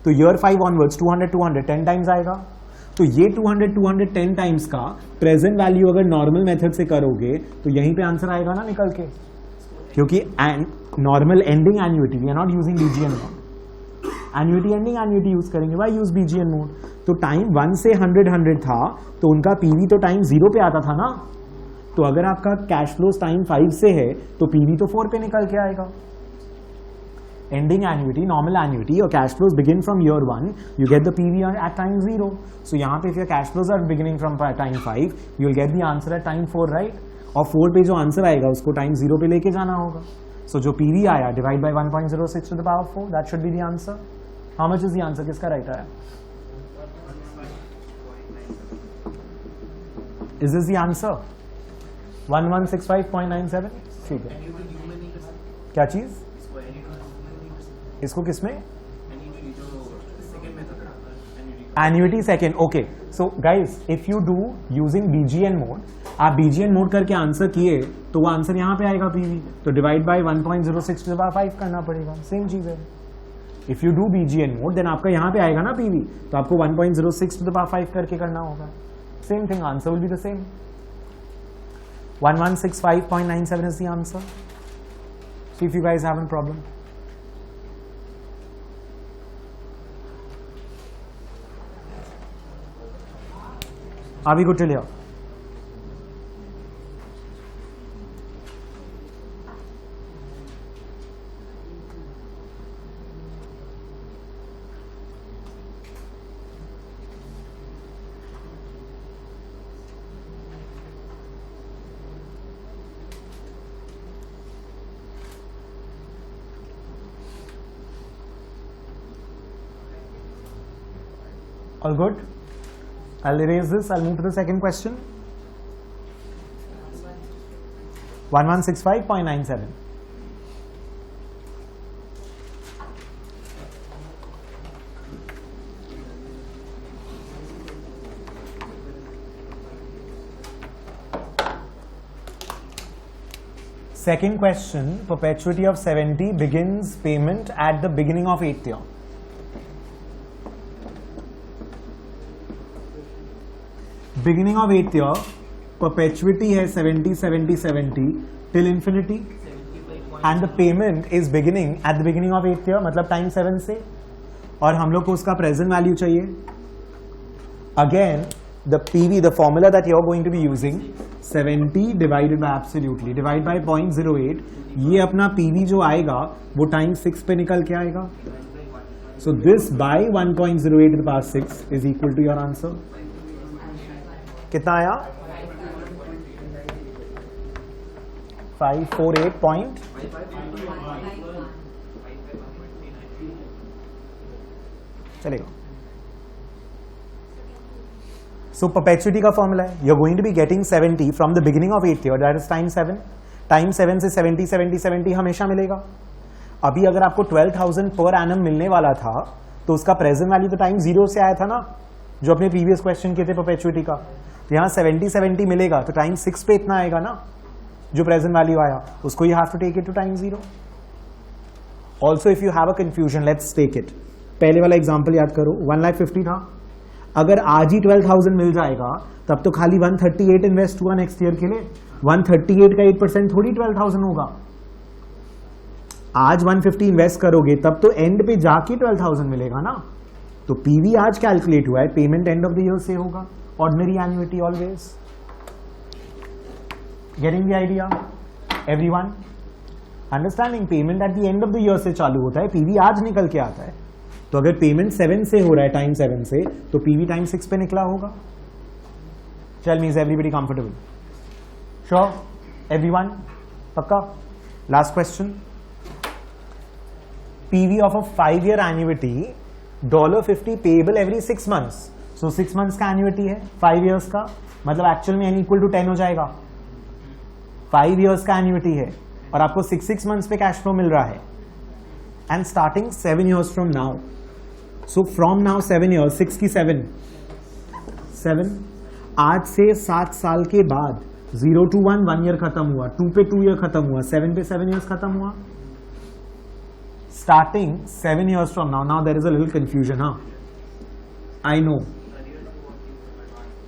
तो year 5 onwards 200 10 times आएगा. तो ये 200 10 times का present value अगर normal method से करोगे तो यहीं पे आंसर आएगा ना निकल के. क्योंकि normal ending annuity, we are not using BGN mode. Annuity ending annuity use करेंगे. Why use BGN mode? तो टाइम 1 से 100 था तो उनका पीवी तो टाइम 0 पे आता था ना. तो अगर आपका कैश फ्लोज टाइम 5 से है तो पीवी तो 4 पे निकल के आएगा. एंडिंग एन्युटी, नॉर्मल एन्युटी, और cash flows begin from year 1, you get the PV at time 0. So यहाँ पे if your cash flows are beginning from time 5, you will get the answer at time 4, right? और 4 पे जो आंसर आएगा उसको टाइम 0 पे लेके जाना होगा. सो जो पीवी आया divide by 1.06 to the power 4, that should be the answer. How much is the answer? किसका राइट आया? Is this the answer? 1165.97. ठीक है. क्या चीज? इसको किसमें? Annuity second. Okay. So guys, if you do using BGN mode, आप BGN mode करके आंसर किए तो वो आंसर यहाँ पे आएगा PV. तो divide by 1.06 to the power 5 करना पड़ेगा. सेम चीज है. If you do BGN mode, then आपका यहाँ पे आएगा ना PV. तो आपको 1.06 to the power 5 करके करना होगा. Same thing, answer will be the same. 1165.97 is the answer. See if you guys have a problem. Are we good till here? All good? I'll erase this. I'll move to the second question. 1165.97. Second question, perpetuity of 70 begins payment at the beginning of 8th year. Beginning of 8th year, perpetuity है 70 70 70 till infinity. 75.9 and the payment is beginning at the beginning of 8th year, मतलब टाइम 7 से, और हम लोग को उसका प्रेजेंट वैल्यू चाहिए. Again the PV, the formula that you are going to be using, 70 divided by absolutely divide by 0.08. ये अपना पीवी जो आएगा वो टाइम 6 पे निकल के आएगा. So this by 1.08 to the power 6 is equal to your answer. कितना आया? 548 पॉइंट. चलेगा. सो परपेचुइटी का फॉर्मूला है, you are going to be getting 70 from the beginning of 8th year, that is time 7. Time 7 से 70 70 70 हमेशा मिलेगा. अभी अगर आपको 12,000 पर एनम मिलने वाला था तो उसका प्रेजेंट वैल्यू तो टाइम 0 से आया था ना, जो अपने प्रीवियस क्वेश्चन किए थे परपेचुइटी का. तो यहाँ 70 70 मिलेगा तो टाइम 6 पे इतना आएगा ना, जो प्रेजेंट वैल्यू आया उसको you have to take it to time 0. Also if you have a confusion, let's take it. पहले वाला एग्जाम्पल याद करो, 1,50,000 था. अगर आज ही 12,000 मिल जाएगा तब तो खाली 138 इन्वेस्ट हुआ नेक्स्ट ईयर के लिए. 138 का 8% थोड़ी 12,000 होगा. आज 150 इन्वेस्ट करोगे तब तो एंड पे जाके 12,000 मिलेगा ना. तो पीवी आज कैलकुलेट हुआ है, payment end of the year से होगा. Ordinary annuity always. Getting the idea everyone? Understanding? Payment eight the end of the year से चालू होता है, पीवी आज निकल के आता है. तो अगर पेमेंट 7 से हो रहा है, टाइम 7 से, तो पीवी टाइम 6 पे निकला होगा. Tell me, is everybody comfortable? Sure everyone? पक्का? Last question. PV of a 5-year annuity, $50 payable every 6 months. So 6 months का एन्युइटी है, 5 years का, मतलब एक्चुअल में n इक्वल टू 10 हो जाएगा. 5 years का एन्युइटी है और आपको 6 months पे कैश फ्लो मिल रहा है. And starting 7 years from now. So from now 7 years, 6 की 7, आज से 7 साल के बाद 0 to 1 year खत्म हुआ, 2 पे 2 year खत्म हुआ, 7 पे 7 years खत्म हुआ. Starting 7 years from now, now there is a little confusion, huh? I know.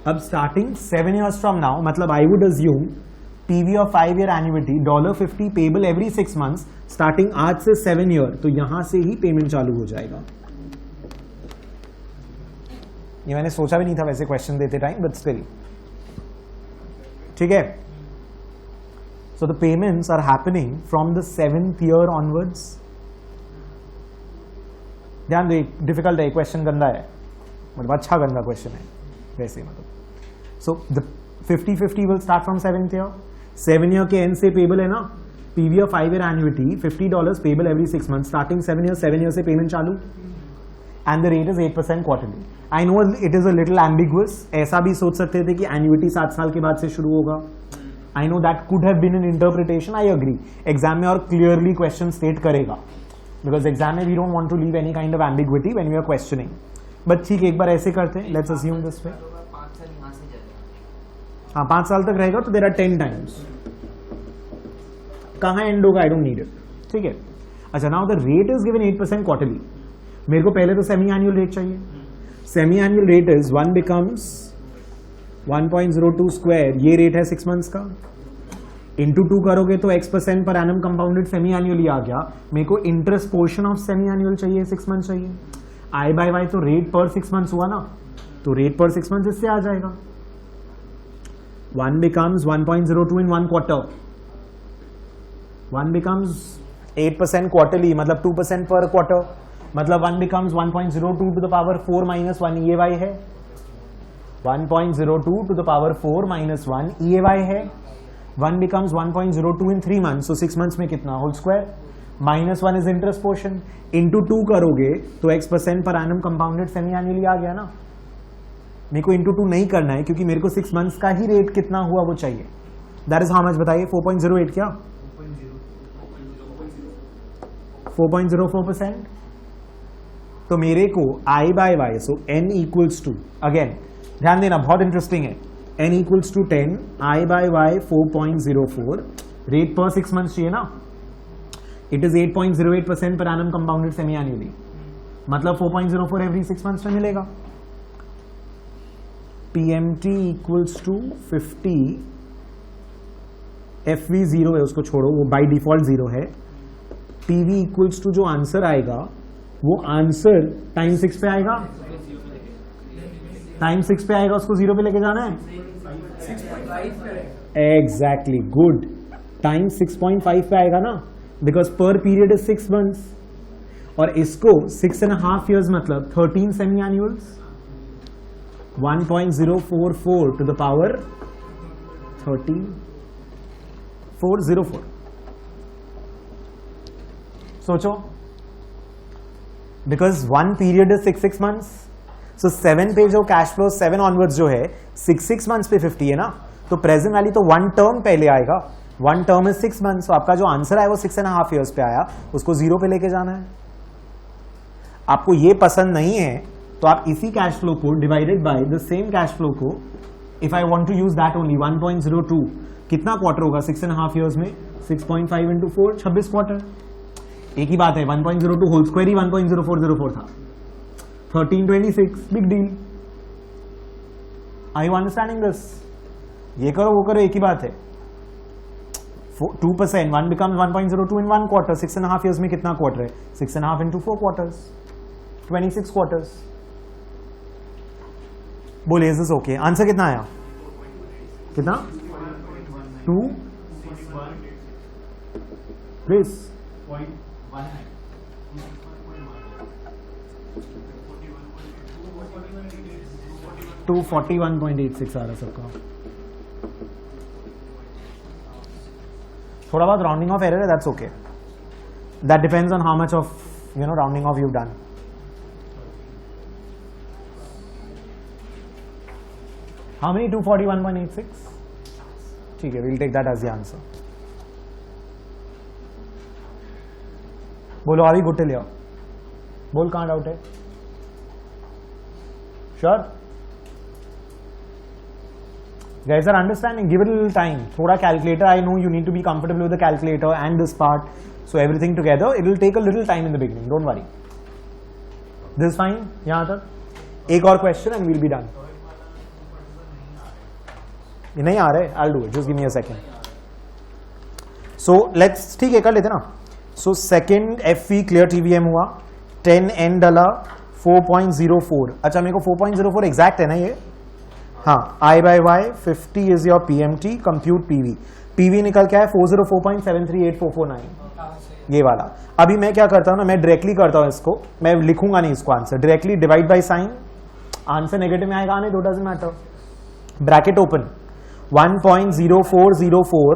अब starting 7 years from now, मतलब I would assume PV of 5-year annuity, $50 payable every 6 months, starting आज से 7 year, तो यहां से ही पेमेंट चालू हो जाएगा. ये मैंने सोचा भी नहीं था वैसे क्वेश्चन देते टाइम, बट स्टिल ठीक है. So the payments are happening from the 7th year onwards. ध्यान दो, डिफिकल्ट है क्वेश्चन, गंदा है, मतलब अच्छा गंदा क्वेश्चन है वैसे, मतलब. So the 50-50 will start from 7th year. 7 year के एंड से पेबल है ना. PV of 5-year annuity, $50 payable every 6 months, starting 7 year से पेमेंट चालू. And the rate is 8% quarterly. I know it is a little ambiguous. ऐसा भी सोच सकते थे कि एन्युइटी 7 साल के बाद से शुरू होगा. I know that could have been an interpretation, I agree. Exam में और क्लियरली क्वेश्चन स्टेट करेगा, because exam में we don't want to leave any kind of ambiguity when we are questioning. but ठीक, एक बार ऐसे करते हैं, let's assume this way. 5 साल यहाँ से जाएगा. हाँ, 5 साल तक रहेगा तो there are 10 times. कहाँ एंड होगा, I don't need it. ठीक है. अच्छा, now the rate is given 8% quarterly. मेरे को पहले तो सेमी एनुअल रेट चाहिए. Semi annual rate is 1 becomes 1.02 square, ये रेट है 6 months का. इंटू 2 करोगे तो x% पर एनम कंपाउंडेड सेमी एनुअली आ गया. मेरे को interest portion of semi annual चाहिए, 6 months चाहिए. I by y तो रेट पर 6 months हुआ ना, तो रेट पर 6 months इससे आ जाएगा. 1 becomes 1.02 in 1 quarter. 1 becomes 8% quarterly, मतलब 2% per quarter, मतलब 1 becomes 1.02 to the power 4 minus 1 EAY है. 1.02 to the power 4 minus 1 EAY है. 1 becomes 1.02 in 3 months, so 6 months में कितना, whole square. Minus 1 is interest portion. Into 2 करोगे तो x% पर एनम कंपाउंडेड सेमी एनुअली आ गया ना. मेरे को इंटू 2 नहीं करना है क्योंकि मेरे को 6 months का ही रेट कितना हुआ वो चाहिए. दैट इज हाउ मच, बताइए. 4.08 क्या, 4.04%. तो मेरे को I by y, so n equals to, again ध्यान देना बहुत इंटरेस्टिंग है, n equals to 10, I by y 4.04, rate पर 6 months चाहिए ना. इट इज 8.08% पर एनम कंपाउंडेड सेमी एनुअली, मतलब 4.04 एवरी 6 months में मिलेगा. PMT equals to 50 F V zero है, उसको छोड़ो, वो बाई डिफॉल्ट जीरो है. टी वी इक्वल्स टू जो आंसर आएगा वो आंसर टाइम 6 पे आएगा, टाइम 6 पे आएगा, उसको 0 पे लेके जाना है. Exactly, good. टाइम 6.5 पे आएगा ना, बिकॉज पर पीरियड इज 6 मंथ्स. और इसको 6.5 years मतलब 13 semi annuals, 1.044 to the power 13404. सोचो, because one period is 6 months, so 7 पे जो कैश फ्लो 7 ऑनवर्ड्स जो है 6 months पे 50 है ना, तो प्रेजेंट वैल्यू तो 1 term पहले आएगा. 1 term इज 6 months, तो आपका जो आंसर है वो 6.5 years पे आया, उसको 0 पे लेके जाना है. आपको ये पसंद नहीं है तो आप इसी कैश फ्लो को divided by the same cash flow को, if I want to use that only, 1.02 कितना क्वार्टर होगा 6.5 years में, 6.5 into 4 26 क्वार्टर. एक ही बात है, 1.02 होल स्क्वायर ही 1.0404 था. 1326, big deal. Are you understanding this? ये करो वो करो, एक ही बात है. 2%, 1 becomes 1.02 in 1 quarter. 6.5 years में कितना क्वार्टर है? 6.5 into 4 quarters, 26 quarters. बोलिए, इज दिस ओके? आंसर कितना आया? कितना? 2 प्लीज. 241.86 आ रहा सबका. थोड़ा बहुत राउंडिंग ऑफ एरर है, that's okay. That depends on how much of rounding off you done. How many? 241.86. ठीक है, we'll take that as the answer. बोलो, अभी गुट ले आओ. बोल, कहाँ डाउट है? Sure? Guys are understanding? Give it a little time. थोड़ा calculator, I know you need to be comfortable with the calculator and this part, so everything together, it will take a little time in the beginning, don't worry. This is fine? यहाँ तक एक और question and we'll be done. ये नहीं आ रहे? I'll do it, just give me a second. So let's, ठीक है, कर लेते ना. So second FV clear TVM हुआ, 10N डला, 4.04. अच्छा, मेरे को 4.04 exact है ना ये? हाँ, I by Y 50 is your PMT, compute PV. PV निकल क्या है? 404.738449, ये वाला. अभी मैं क्या करता हूँ ना, मैं डायरेक्टली करता हूँ इसको, मैं लिखूंगा नहीं इसको answer, directly divide by sign. Answer negative में आएगा, आने दो, doesn't matter. Bracket open, 1.0404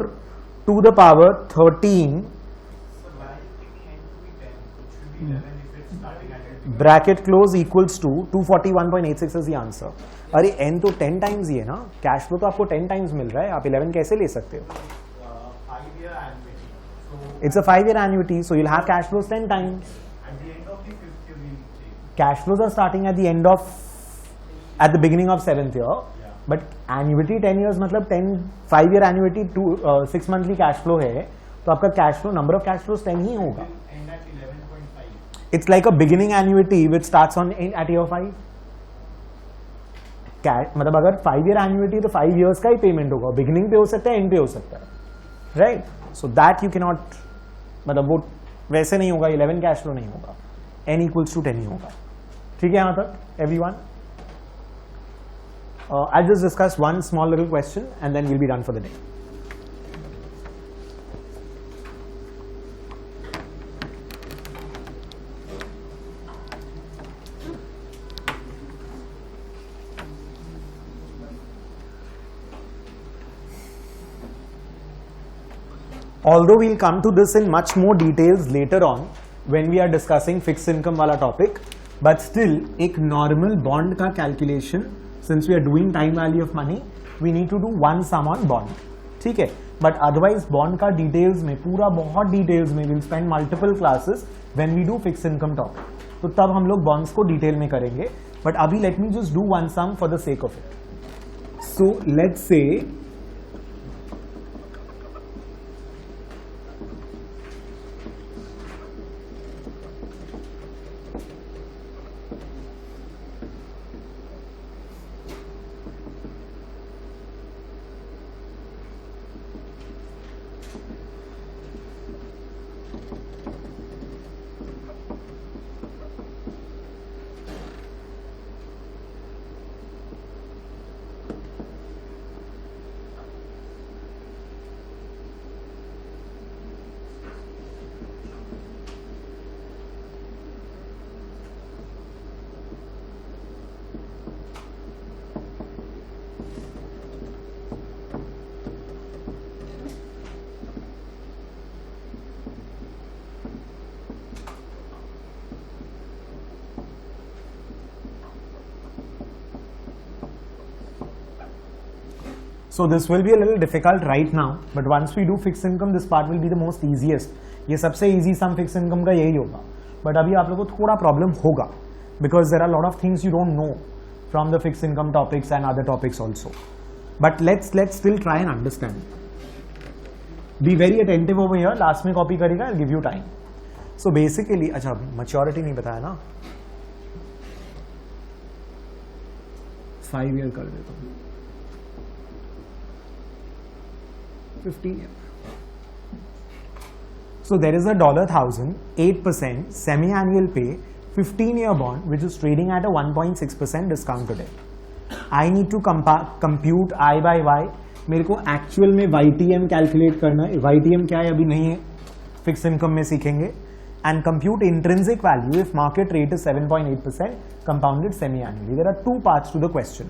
to the power 13 bracket close equals to 241.86 is the answer. अरे n तो 10 टाइम्स ही है ना, कैश फ्लो तो आपको 10 टाइम्स मिल रहा है, आप 11 कैसे ले सकते हो? It's a 5-year annuity, so you'll have cash flows 10 times. At the end of the 5th year, we'll take. Cash flows are starting at the beginning of 7th year, but annuity 10 years मतलब 5-year annuity 6 monthly cash flow है, तो आपका cash flow, number of cash flows 10 ही होगा. End at 11.5. It's like a beginning annuity which starts at year 5. मतलब अगर 5-year annuity तो 5 years का ही पेमेंट होगा, बिगिनिंग पे हो सकता है, एंड पे हो सकता है, right? So that you can not, मतलब वो वैसे नहीं होगा, 11 कैश फ्लो नहीं होगा, n equals to 10 ही होगा. ठीक है यहाँ तक everyone? I'll just discuss one small little question and then we'll be done for the day. Although we'll come to this in much more details later on when we are discussing fixed income वाला topic, but still एक normal bond का calculation, since we are doing time value of money, we need to do one sum on bond. ठीक है? But otherwise bond का details में, पूरा बहुत details में we'll spend multiple classes when we do fixed income topic. तो तब हम लोग bonds को detail में करेंगे. But अभी let me just do one sum for the sake of it. So let's say So this will be a little difficult right now, but once we do fixed income, this part will be the most easiest. ये सबसे easy sum fixed income का यही होगा. But अभी आप लोगों को थोड़ा problem होगा, because there are a lot of things you don't know from the fixed income topics and other topics also. But let's still try and understand. Be very attentive over here. Last में copy करेगा, I'll give you time. So basically, अच्छा maturity नहीं बताया ना. 5 year कर देता हूँ. 15 year. So there is a $1,000, 8% semi-annual pay, 15-year bond which is trading at a 1.6% discount today. I need to compute I by Y. मेरे को actual में YTM calculate करना है. YTM क्या है अभी नहीं है, fixed income में सीखेंगे. And compute intrinsic value if market rate is 7.8% compounded semi-annually. There are two parts to the question.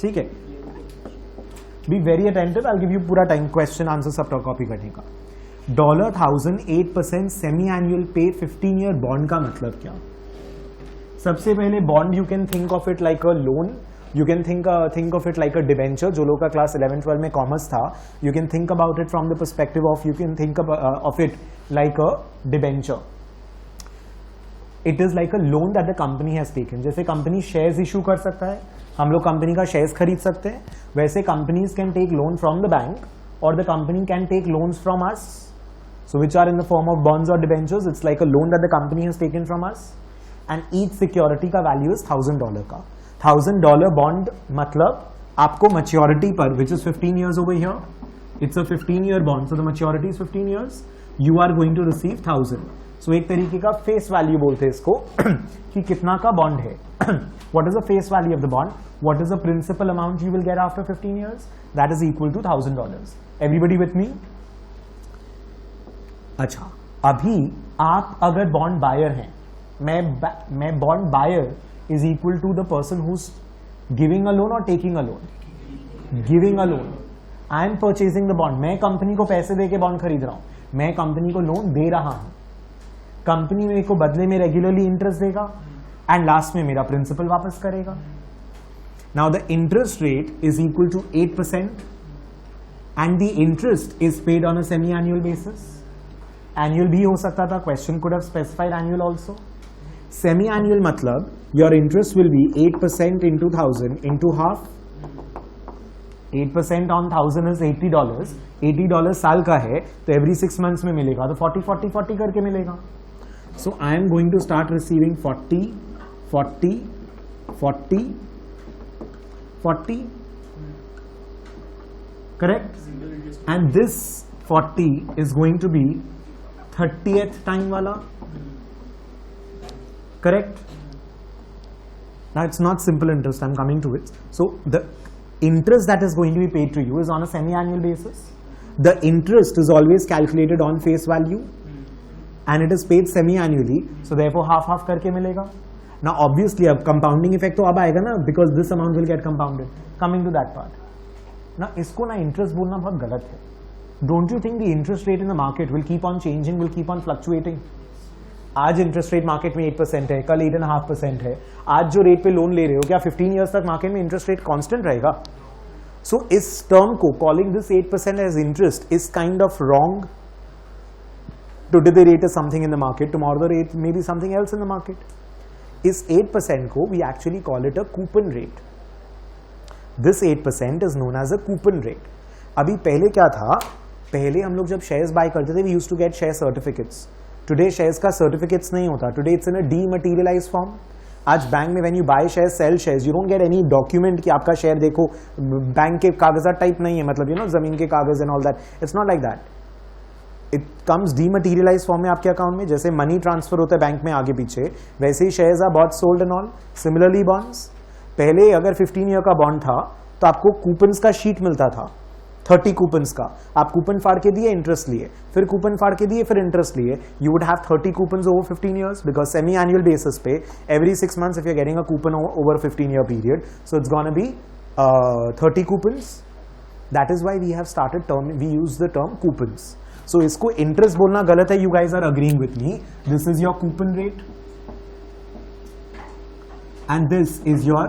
ठीक है. Be very attentive. I'll give you पूरा time question answer सब copy करने का. $1,000 8% semi-annual pay 15-year bond का मतलब क्या? सबसे पहले bond you can think of it like a loan. You can think of it like a debenture. जो लोग का class 11-12 में commerce था, you can think about it from the perspective of you can think of it like a debenture. It is like a loan that the company has taken. जैसे company shares issue कर सकता है, हम लोग कंपनी का शेयर्स खरीद सकते हैं, वैसे companies can take loan from the bank और the company can take loans from us, so which are in the form of bonds और debentures. It's like a loan that the company has taken from us and each security का वैल्यू इज $1,000 का. $1,000 बॉन्ड मतलब आपको मैच्योरिटी पर, which is 15 years over here, it's a 15-year bond, so the maturity is 15 years, you are going to receive 1,000. So एक तरीके का फेस वैल्यू बोलते हैं इसको कि कितना का बॉन्ड है. What is the face value of the bond? What is the principal amount you will get after 15 years? That is equal to $1,000. Everybody with me? अच्छा, अभी आप अगर बॉन्ड बायर हैं, मैं bond buyer is equal to the person who's giving a loan or taking a loan? Giving a loan. I am purchasing the bond. मैं कंपनी को पैसे दे के बॉन्ड खरीद रहा हूं, मैं कंपनी को लोन दे रहा हूं, कंपनी मेरे को बदले में रेगुलरली इंटरेस्ट देगा एंड लास्ट में मेरा प्रिंसिपल वापस करेगा. Now the interest rate is equal to 8% and the interest is paid on a semi annual basis. Annual भी हो सकता था, question could have specified annual also. Semi annual मतलब your interest will be 8% into 1,000 into half. 8% on 1,000 is $80. $80 साल का है तो every 6 months में मिलेगा, तो 40 करके मिलेगा. So I am going to start receiving 40, 40, 40, 40. Correct? And this 40 is going to be 30th time wala. Correct? Now it's not simple interest, I'm coming to it. So the interest that is going to be paid to you is on a semi-annual basis. The interest is always calculated on face value and it is paid semi-annually, so therefore half करके मिलेगा. Now obviously अब compounding effect तो अब आएगा ना, because this amount will get compounded. Coming to that part. Now इसको ना interest बोलना बहुत गलत है. Don't you think the interest rate in the market will keep on changing, will keep on fluctuating? आज इंटरेस्ट रेट मार्केट में 8% है, कल 8.5% है. आज जो रेट पे लोन ले रहे हो, क्या 15 years तक मार्केट में इंटरेस्ट रेट कांस्टेंट रहेगा? सो इस टर्म को calling this 8% as interest is kind of wrong. Today the rate is something in the market, tomorrow the rate may be something else in the market. इस 8% को we actually call it a coupon rate. This 8% is known as a coupon rate. अभी पहले क्या था, पहले हम लोग जब शेयर्स बाय करते थे, we used to get share certificates. Today shares का सर्टिफिकेट्स नहीं होता, today it's in a dematerialised form. आज बैंक में when you buy share sell shares, you don't get any document कि आपका शेयर देखो, बैंक के कागजात टाइप नहीं है, मतलब यू नो जमीन के कागज and all that. It's not like that. It comes dematerialised form में आपके अकाउंट में. जैसे मनी ट्रांसफर होता है बैंक में आगे पीछे, वैसे ही shares are bought sold and all. Similarly bonds, पहले अगर 15 ईयर का बॉन्ड था तो आपको कूपन्स का शीट मिलता था, 30 कूपन्स का. आप कूपन फाड़ के दिए, इंटरेस्ट लिए, फिर कूपन फाड़ के दिए, फिर इंटरेस्ट लिए. You would have 30 coupons over 15 years because semi annual basis पे every 6 months if you're getting a coupon over 15-year period, so it's gonna be 30 coupons. That is why we have started we use the term coupons. So इसको इंटरेस्ट बोलना गलत है. You guys are agreeing with me. This is your coupon rate and this is your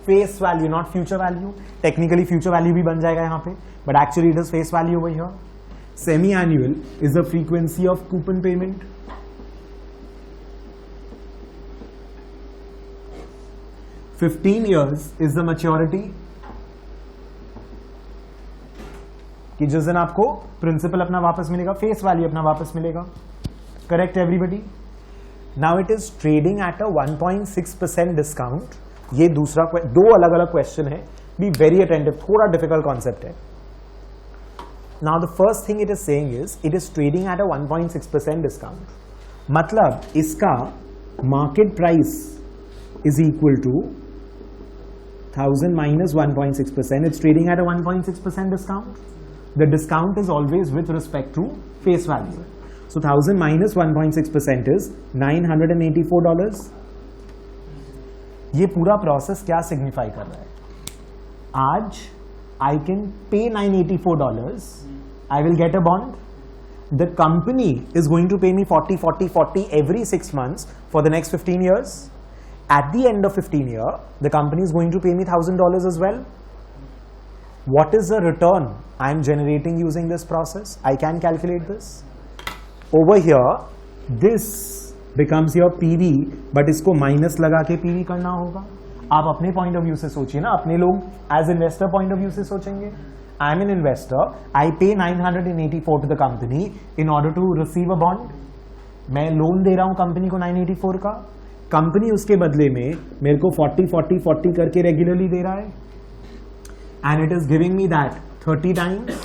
face value, not future value. Technically future value भी बन जाएगा यहाँ पे, but actually it is face value over here. Semi annual is the frequency of coupon payment. $15 years is the maturity, कि जिस दिन आपको प्रिंसिपल अपना वापस मिलेगा, फेस वैल्यू अपना वापस मिलेगा. Correct everybody? Now it is trading at a 1.6% discount. ये दूसरा दो अलग अलग क्वेश्चन है, बी वेरी अटेंटिव, थोड़ा डिफिकल्ट कॉन्सेप्ट है. Now the first thing it is saying is it is trading at a 1.6% discount. मतलब इसका market price is equal to 1000 minus 1.6%. It's trading at a 1.6% discount. The discount is always with respect to face value. So 1000 minus 1.6% is $984. ये पूरा प्रोसेस क्या सिग्निफाई कर रहा है? आज I can pay $984. I will get a bond. The company is going to pay me 40 every 6 months for the next 15 years. At the end of 15 years, the company is going to pay me $1,000 as well. What is the return I am generating using this process? I can calculate this. Over here, this becomes your PV, but इसको माइनस लगा के PV करना होगा. आप अपने पॉइंट ऑफ व्यू से सोचिए ना, अपने लोग as investor point of view से सोचेंगे. I am an investor, I pay 984 to the company in order to receive a bond. मैं लोन दे रहा हूं कंपनी को 984 का. कंपनी उसके बदले में मेरे को 40 करके रेगुलरली दे रहा है, and it is giving me that 30 times.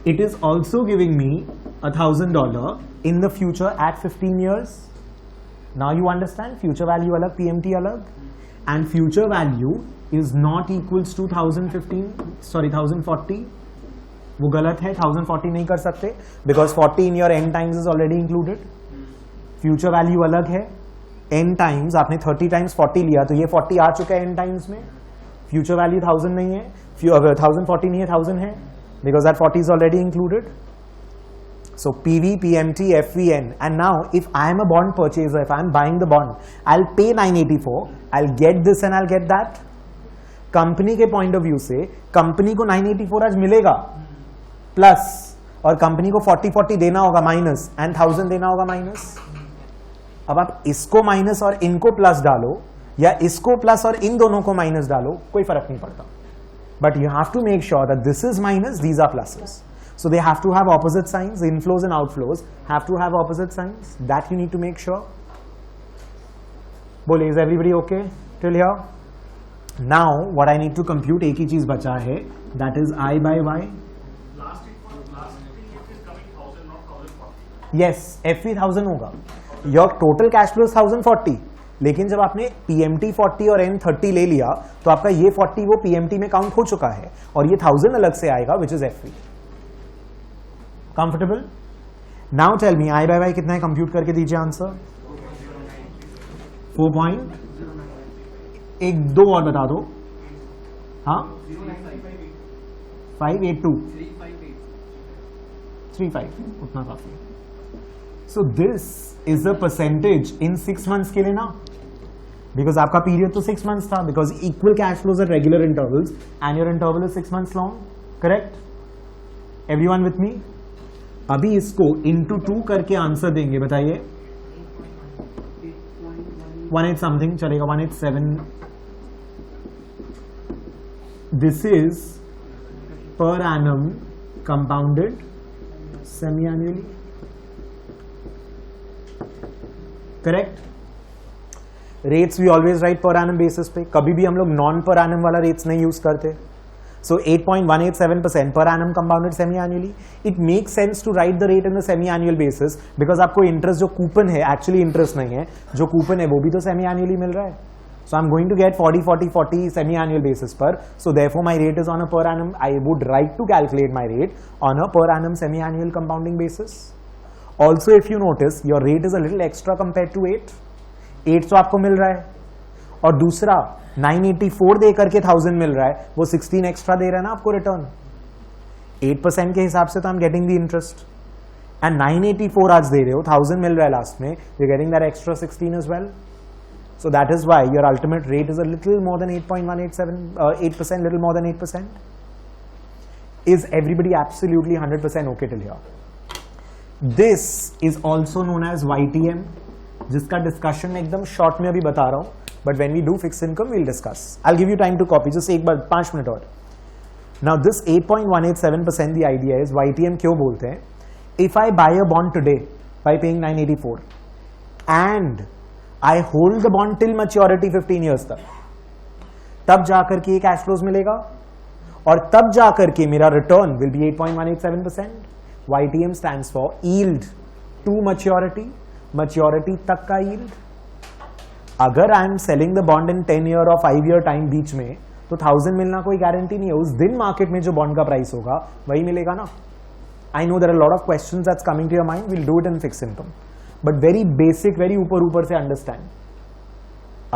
It is also giving me $1,000 in the future at 15 years. Now you understand, future value अलग, PMT अलग, and future value is not equals to 1040. वो गलत है, 1040 नहीं कर सकते, because 40 in your end times is already included. Future value अलग है. n टाइम्स आपने 30 टाइम्स 40 लिया, तो ये 40 आ चुका है n टाइम्स में. फ्यूचर वैल्यू 1000 नहीं है, 1040 नहीं है, 1000 है, because that 40 is already included. So PV, PMT, FVN, and now if I am a bond purchaser, if I am buying the bond, I'll pay 984, I'll get this and I'll get that. Company के पॉइंट ऑफ व्यू से कंपनी को 984 आज मिलेगा प्लस, और कंपनी को 40 देना होगा माइनस, एंड 1000 देना होगा माइनस. अब आप इसको माइनस और इनको प्लस डालो, या इसको प्लस और इन दोनों को माइनस डालो, कोई फर्क नहीं पड़ता. But you have to make sure that this is minus, these are pluses. So they have to have opposite signs. Inflows and outflows have to have opposite signs. That you need to make sure. बोले, is everybody okay till here? Now what I need to compute, एक ही चीज बचा है, that is I by Y. Last is coming 1000, not 1040. Yes, FV 1000 होगा. Your total cash flow is 1040. लेकिन जब आपने PMT 40 और N 30 ले लिया, तो आपका ये 40 वो PMT में काउंट हो चुका है, और ये 1000 अलग से आएगा, which is FV. Comfortable? Now tell me, I by Y कितना है, कंप्यूट करके दीजिए आंसर. 4. एक दो और बता दो. हाँ, 582 35, उतना काफी. सो this is the percentage in 6 months के लिए ना, बिकॉज आपका पीरियड तो 6 months था, because equal cash flows at regular intervals and your interval is 6 months long. Correct? Everyone with मी? अभी इसको इंटू 2 करके आंसर देंगे, बताइए. 18 समथिंग चलेगा, 187. This is per annum compounded semi annually. Correct? Rates we always write per annum basis पे, कभी भी हम लोग नॉन पर एनम वाला रेट्स नहीं यूज करते. So 8.187% per annum compounded semi-annually. It makes sense to write the rate in the semi-annual basis because आपको interest जो कूपन है, actually interest नहीं है, जो कूपन है वो भी तो semi-annually मिल रहा है. So I'm going to get 40 semi-annual basis पर. So therefore my rate is on a per annum. I would like to calculate my rate on a per annum semi-annual compounding basis. Also if you notice, your rate is a little extra compared to 8. 8 तो आपको मिल रहा है, और दूसरा 984 दे करके 1000 मिल रहा है, वो 16 एक्स्ट्रा दे रहा है ना आपको रिटर्न. 8% के हिसाब से तो I am getting the interest, and 984 आज दे रहे हो, 1000 मिल रहा है लास्ट में, you getting that extra 16 as well. So that is why your ultimate rate is a little more than 8%, little more than 8%. Is everybody absolutely 100% okay till here? This is also known as YTM, जिसका discussion एकदम short में अभी बता रहा हूँ, but when we do fixed income we'll discuss. I'll give you time to copy, just एक बार 5 मिनट और. Now this 8.187%, the idea is YTM क्यों बोलते हैं? If I buy a bond today by paying 984 and I hold the bond till maturity 15 years तक, तब जाकर के ये कैश फ्लोज मिलेगा और तब जाकर के मेरा return will be 8.187%. YTM stands for yield to maturity, maturity तक का yield. अगर I am selling the bond in 10 year और 5 ईयर टाइम बीच में, तो 1000 मिलना कोई गारंटी नहीं है. उस दिन मार्केट में जो बॉन्ड का प्राइस होगा वही मिलेगा ना. I know there are lot of questions that's coming to your mind, will do it in fix income, but very basic, very ऊपर से अंडरस्टैंड.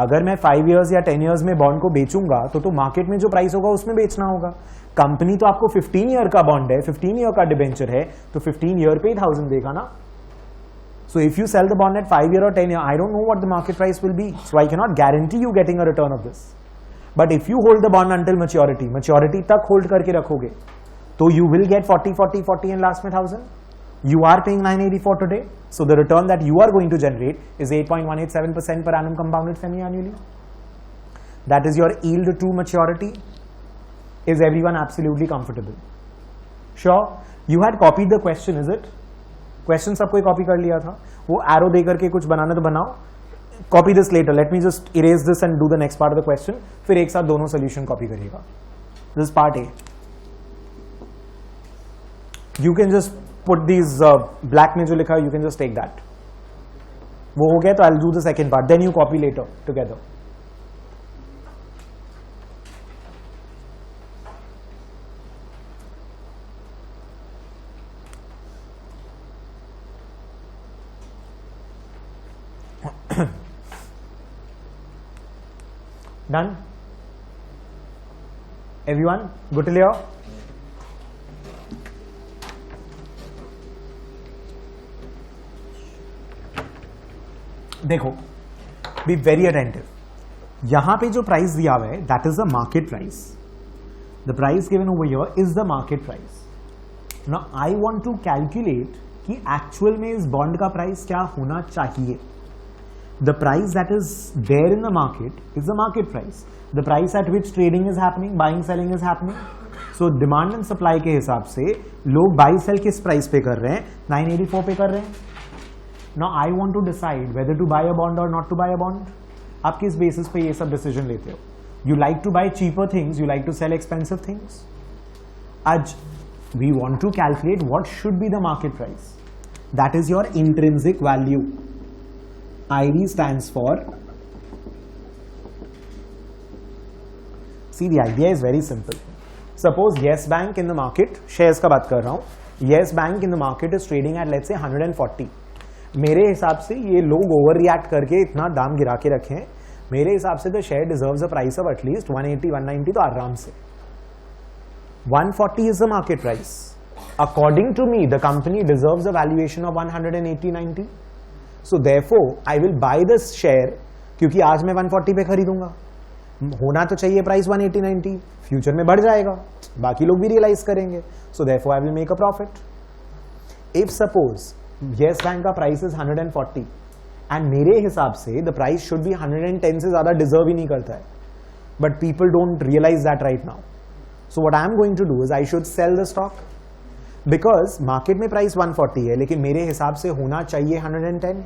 अगर मैं 5 इयर्स या 10 इयर्स में बॉन्ड को बेचूंगा तो मार्केट में जो प्राइस होगा उसमें बेचना होगा. कंपनी तो आपको 15 ईयर का बॉन्ड है, 15 ईयर का डिबेंचर है, तो 15 ईयर पे ही 1000 देगा ना. So if you sell the bond at 5 year or 10 year, I don't know what the market price will be, so I cannot guarantee you getting a return of this. But if you hold the bond until maturity, maturity तक hold करके रखोगे, तो you will get 40 and last में 1000. You are paying 984 today, so the return that you are going to generate is 8.187% per annum compounded semi-annually. That is your yield to maturity. Is everyone absolutely comfortable? Sure. You had copied the question, is it? Question सबको कॉपी कर लिया था. वो एरो दे करके कुछ बनाना तो बनाओ. Copy this later. Let me just erase this and do the next part of the question. फिर एक साथ दोनों सोल्यूशन कॉपी करिएगा. This part A. You can just put these black में जो लिखा है, you can just take that. वो हो गया तो I will do the second part, then you copy later together. Done? Everyone? Good till here? देखो, be very attentive. यहां पे जो प्राइस दिया हुआ है, that is the market price. The price given over here is the market price. Now I want to calculate कि actual में इस बॉन्ड का प्राइस क्या होना चाहिए. The price that is there in the market is the market price. The price at which trading is happening, buying, selling is happening. So demand and supply के हिसाब से लोग buy sell किस प्राइस पे कर रहे हैं? 984 पे कर रहे हैं. Now I want to decide whether to buy a bond or not to buy a bond. आप किस basis पे ये सब decision लेते हो? You like to buy cheaper things, you like to sell expensive things. आज we want to calculate what should be the market price. That is your intrinsic value. ID stands for, see the idea is very simple. Suppose Yes Bank in the market, shares का बात कर रहा हूँ, Yes Bank in the market is trading at let's say 140. मेरे हिसाब से ये लोग ओवर रिएक्ट करके इतना दाम गिरा के रखे हैं. मेरे हिसाब से तो share deserves a price of at least 180, 190 तो आराम से. 140 is the market price. According to me, the company deserves a valuation of 180, 90. So therefore, I will buy this share क्योंकि आज मैं 140 पे खरीदूंगा. होना तो चाहिए प्राइस 180, 90. फ्यूचर में बढ़ जाएगा, बाकी लोग भी रियलाइज करेंगे. So therefore, I will make a profit. If suppose Yes Bank का प्राइस is 140 and मेरे हिसाब से the price should be 110 से ज्यादा डिजर्व ही नहीं करता है. But people don't realize that right now. So what I am going to do is I should sell the stock. Because market में प्राइस 140 है लेकिन मेरे हिसाब से होना चाहिए 110.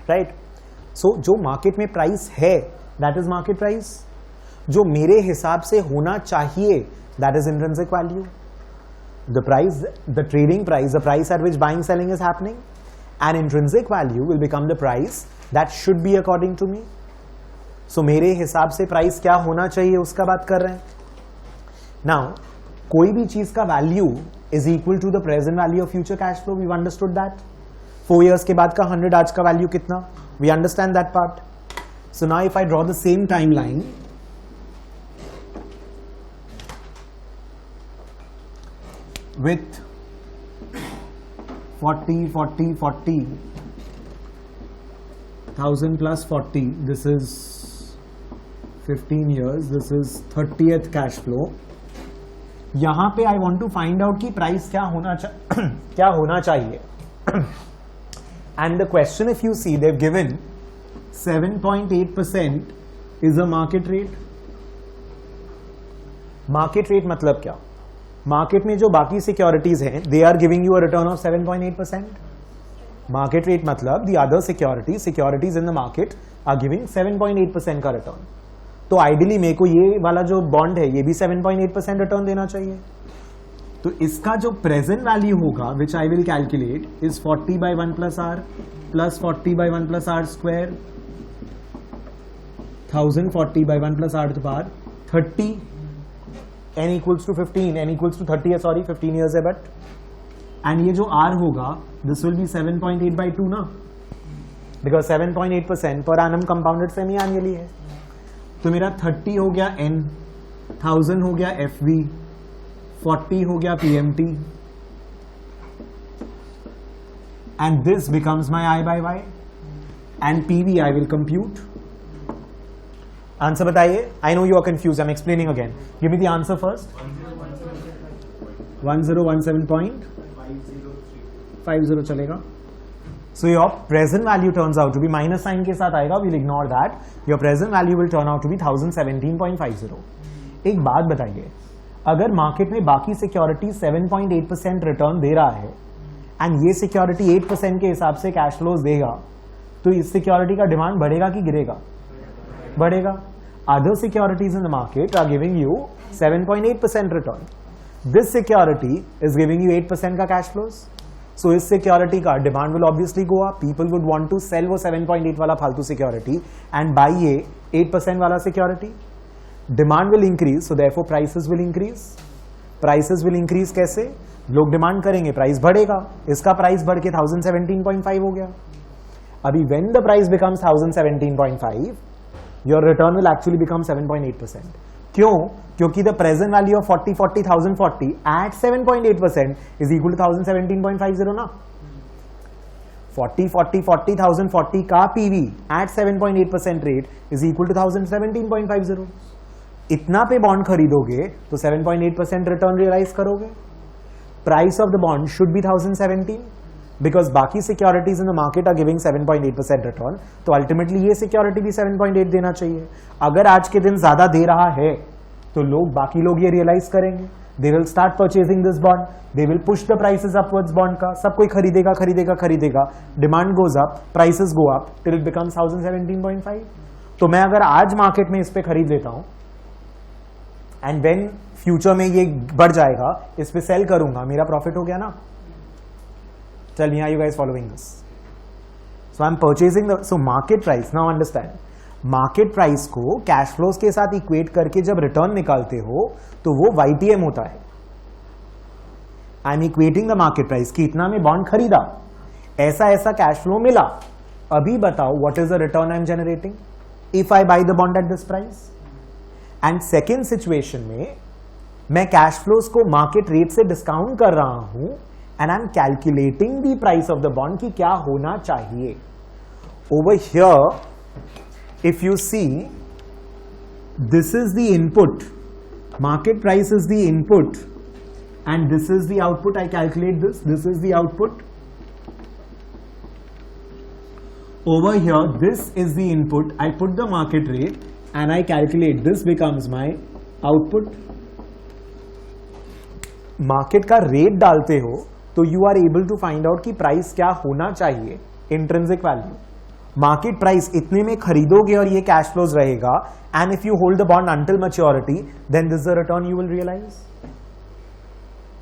राइट. सो जो मार्केट में प्राइस है दैट इज मार्केट प्राइस. जो मेरे हिसाब से होना चाहिए that is intrinsic value. The price, the trading price, the price at which buying selling is happening, and intrinsic value will become the price that should be according to me. So मेरे हिसाब से प्राइस क्या होना चाहिए उसका बात कर रहे हैं. नाउ कोई भी चीज का value is equal to the present value of future cash flow. We understood that. 4 years के बाद का 100 आज का वैल्यू कितना? We understand that part. So now if I draw the same time line, with 40, 40, 40 1000 plus 40, this is 15 years, this is 30th cash flow. यहाँ पे I want to find out कि प्राइस क्या होना चाहिए. And the question, if you see, they've given 7.8% is a market rate. Market rate मतलब क्या? मार्केट में जो बाकी सिक्योरिटीज हैं, they are giving you a return of 7.8%. Market rate मतलब the other securities in the market are giving 7.8% का रिटर्न. तो आइडियली मेरे को ये वाला जो बॉन्ड है ये भी 7.8% रिटर्न देना चाहिए. तो इसका जो प्रेजेंट वैल्यू होगा which I will calculate is 40 by 1 plus r plus 40 by 1 plus r square, 1040 by 1 plus r to the power 30, n equals to 15, n equals to 30 है, सॉरी 15 years है बट, एंड ये जो r होगा दिस विल बी 7.8 by 2 ना, बिकॉज 7.8% पर एनम कंपाउंडेड सेमी एनुअली है. तो मेरा 30 हो गया n, 1000 हो गया FV, 40 हो गया PMT, and this becomes my I by Y, and PV I will compute. Answer बताइए. I know you are confused, I'm explaining again. Give me the answer first. 1017.50 चलेगा. So your present value turns out to be, minus sign के साथ आएगा, we'll ignore that. Your present value will turn out to be 1017.50. एक बात बताइए, अगर मार्केट में बाकी सिक्योरिटी 7.8% रिटर्न दे रहा है एंड ये सिक्योरिटी 8% के हिसाब से कैश फ्लोज देगा, तो इस सिक्योरिटी का डिमांड बढ़ेगा कि गिरेगा? बढ़ेगा. Other securities in the market are giving you 7.8% return. This security is giving you 8% का कैश फ्लोज. सो इस सिक्योरिटी का demand will obviously go up. People would want to sell वो 7.8 वाला फालतू सिक्योरिटी एंड बाय ये 8% वाला security. Demand will increase, so therefore prices will increase. Prices will increase कैसे? लोग डिमांड करेंगे, प्राइस बढ़ेगा. इसका प्राइस बढ़ के 1017.5 हो गया. अभी when the price becomes 1017.5, your return will actually become 7.8%. क्यों? क्योंकि the present value of 1040 at 7.8% is equal to 1017.50 ना. 40 का PV at 7.8% rate is equal to 1017.50. इतना पे बॉन्ड खरीदोगे तो 7.8% रिटर्न रियलाइज करोगे. Price of the bond should be 1017 because बाकी securities in the market are giving 7.8% return. तो अल्टीमेटली ये सिक्योरिटी भी 7.8 देना चाहिए. अगर आज के दिन ज्यादा दे रहा है तो बाकी लोग ये रियलाइज करेंगे. They will start purchasing this bond, they will push the prices upwards bond का. सब कोई खरीदेगा. Demand goes up, prices go up till it becomes 1017.5. तो मैं अगर आज मार्केट में इस पे खरीद लेता हूं एंड व्हेन फ्यूचर में ये बढ़ जाएगा, इस पे सेल करूंगा, मेरा प्रॉफिट हो गया ना. Tell me, are you guys following this? So I'm purchasing the, so market price, now understand, market price को कैश फ्लोज के साथ इक्वेट करके जब रिटर्न निकालते हो तो वो YTM होता है. I am equating the market price कि इतना में बॉन्ड खरीदा, ऐसा कैश फ्लो मिला. अभी बताओ what is the return I am generating if I by the bond at this price. And second situation में मैं कैश फ्लोज को मार्केट रेट से डिस्काउंट कर रहा हूं and I'm calculating the price of the bond कि क्या होना चाहिए. Over here, if you see, this is the input, market price is the input, and this is the output. I calculate this. This is the output. Over here, this is the input. I put the market rate, and I calculate. This becomes my output. Market का rate डालते हो तो you are able to find out कि प्राइस क्या होना चाहिए. इंट्रिंसिक वैल्यू, मार्केट प्राइस इतने में खरीदोगे और ये कैश फ्लोज रहेगा, and if you hold the bond until maturity then this the return you will realise.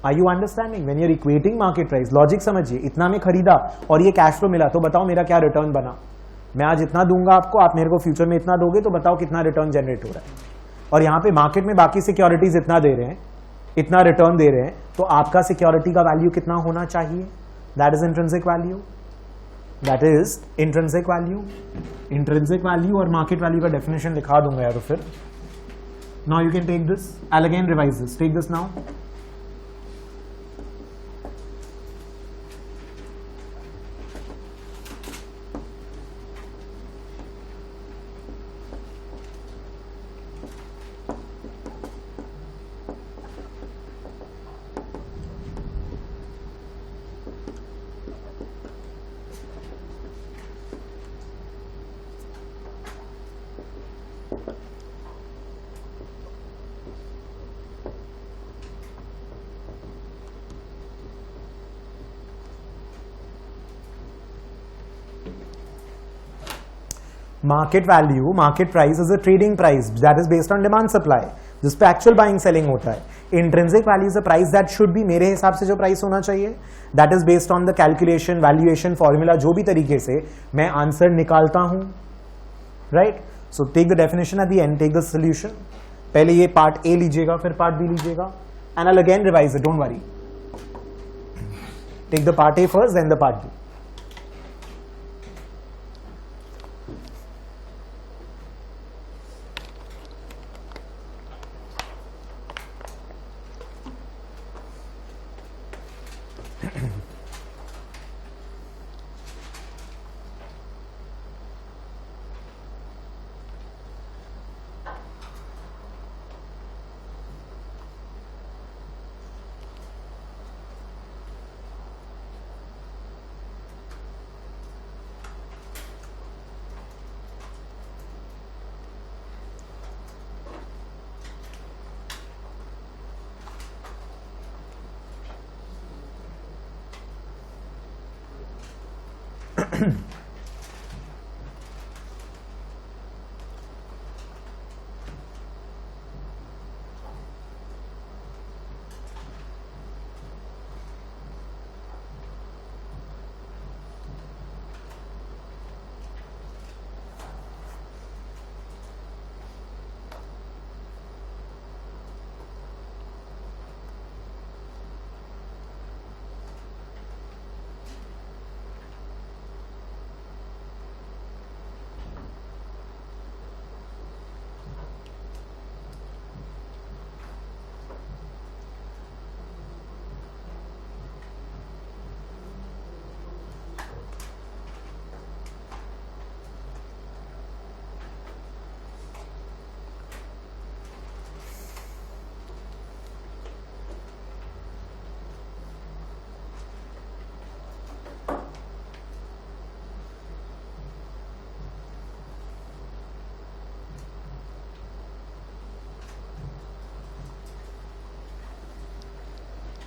Are you understanding? When you are equating market price, logic समझिए. इतना में खरीदा और ये कैश फ्लो मिला, तो बताओ मेरा क्या रिटर्न बना. मैं आज इतना दूंगा आपको, आप मेरे को फ्यूचर में इतना दोगे, तो बताओ कितना रिटर्न जनरेट हो रहा है. और यहाँ पे मार्केट में बाकी सिक्योरिटीज इतना दे रहे हैं, इतना रिटर्न दे रहे हैं, तो आपका सिक्योरिटी का वैल्यू कितना होना चाहिए? That is intrinsic value. That is intrinsic value. Intrinsic value और मार्केट वैल्यू का डेफिनेशन लिखा दूंगा यार. तो फिर now you can take this. I again revise this. Take this now. Market value, market price is a trading price that is based on demand supply, जिस पे एक्चुअल बाइंग सेलिंग होता है। Intrinsic value is a price that should be, मेरे हिसाब से जो प्राइस होना चाहिए, that is based on the calculation, valuation formula, जो भी तरीके से मैं आंसर निकालता हूं, right. So take the definition at the end, take the solution. पहले ये पार्ट ए लीजिएगा, फिर पार्ट बी लीजिएगा, and I will again revise it, don't worry. Take the part A first, then the part B.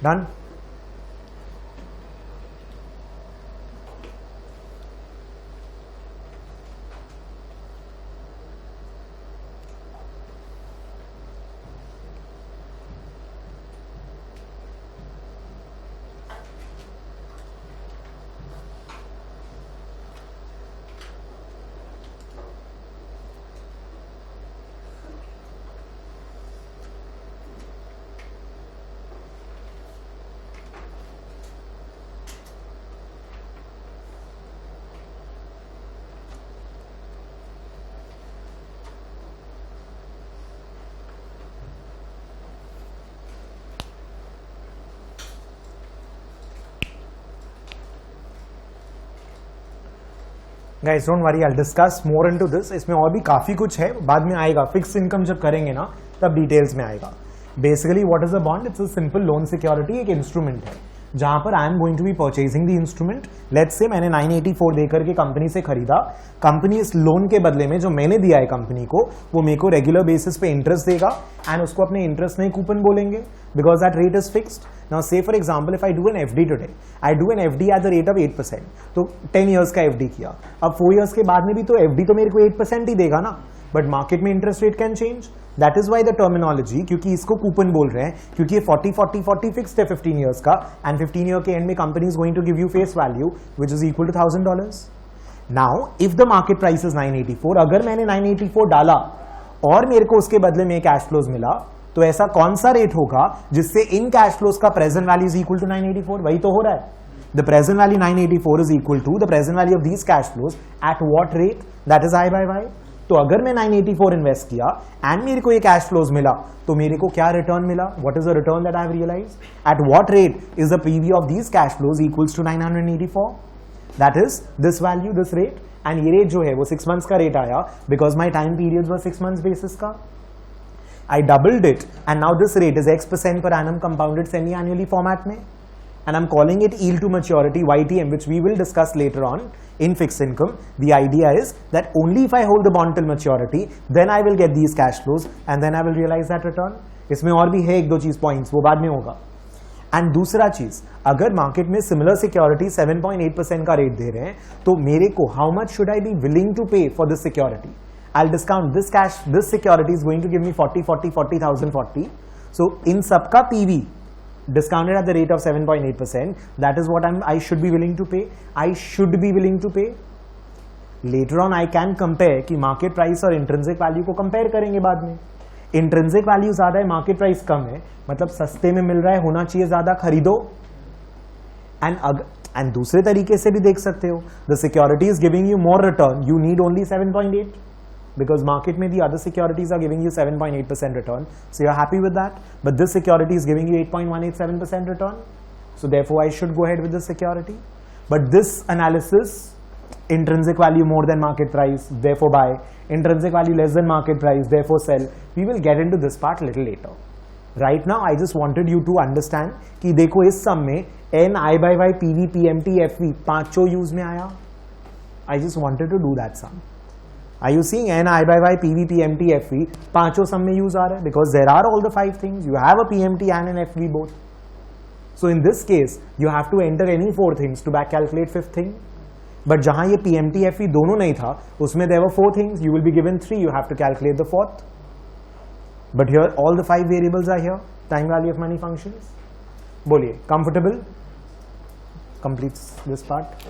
Done? Guys don't worry, I will discuss more into this. इसमें और भी काफी कुछ है, बाद में आएगा। फिक्स इनकम जब करेंगे ना तब डिटेल्स में आएगा। Basically what is a bond? It's a simple loan security, एक इंस्ट्रूमेंट है जहां पर I am going to be purchasing the instrument. Let's say मैंने 984 देकर के कंपनी से खरीदा। कंपनी इस लोन के बदले में जो मैंने दिया है कंपनी को, वो मेरे को रेगुलर बेसिस पे इंटरेस्ट देगा, एंड उसको अपने इंटरेस्ट नहीं कूपन बोलेंगे, because that rate is fixed. Now say for example if I do an FD today, I do an FD at the rate of 8%, तो 10 इयर्स का एफडी किया। अब 4 इयर्स के बाद में भी तो एफडी तो मेरे को 8% ही देगा ना, बट मार्केट में interest rate can change. That is why the terminology, क्योंकि इसको कूपन बोल रहे हैं, क्योंकि ये 40-40-40 फिक्स्ड है 15 इयर्स का, एंड 15 ईयर के एंड में company is going to give you face value which is equal to $1000। Now if the market price is 984, अगर मैंने 984 डाला और मेरे को उसके बदले में कैश फ्लोज मिला, तो ऐसा कौन सा रेट होगा जिससे इन कैश फ्लोज का present value is equal to 984? वही तो हो रहा है। The present value 984 is equal to the present value of these cash flows at what rate? That is I by Y। तो अगर मैं 984 इन्वेस्ट किया एंड मेरे को ये कैश फ्लोज मिला, तो मेरे को क्या रिटर्न मिला? What is the return that I have realised? At what rate is the PV of these cash flows equals to 984? That is this value, this rate. एंड ये रेट जो है वो 6 मंथ्स का रेट आया, because my time period were 6 months basis का। I doubled it, and now this rate is X% per annum compounded semi-annually format में, and I'm calling it yield to maturity (YTM), which we will discuss later on in fixed income. The idea is that only if I hold the bond till maturity, then I will get these cash flows, and then I will realize that return. इसमें और भी है 1-2 चीज points, वो बाद में होगा। एंड दूसरा चीज, अगर मार्केट में सिमिलर सिक्योरिटी 7.8% का रेट दे रहे हैं, तो मेरे को how much should I be willing to pay for this security? I'll discount this cash, this security is going to give me 40,040. So in सबका PV discounted at the rate of 7.8%, that is what I should be willing to pay. I should be willing to pay. Later on I can compare कि market price और intrinsic value को compare करेंगे बाद में. Intrinsic value ज़्यादा है, market price कम है, मतलब सस्ते में मिल रहा है, होना चाहिए ज़्यादा, खरीदो. And दूसरे तरीके से भी देख सकते हो, the security is giving you more return, you need only 7.8. Because market में the other securities are giving you 7.8% return, so you're happy with that. But this security is giving you 8.187% return, so therefore I should go ahead with this security. But this analysis, intrinsic value more than market price, therefore buy. Intrinsic value less than market price, therefore sell. We will get into this part little later. Right now, I just wanted you to understand कि देखो इस sum में N, I by Y, PV, PMT, FV पांचों use में आया. I just wanted to do that sum. Are you seeing N, I by Y, PV, PMT, FV पांचों सम में यूज आ रहा है? Because there are all the 5 things. You have a PMT and an FV both. So in this case, you have to enter any 4 things to back calculate 5th thing. But जहां ये PMT, FV दोनों नहीं था, उसमें there were 4 things. You will be given 3. You have to calculate the 4th. But here all the 5 variables are here. Time value of money functions. बोलिए, comfortable? Completes this part.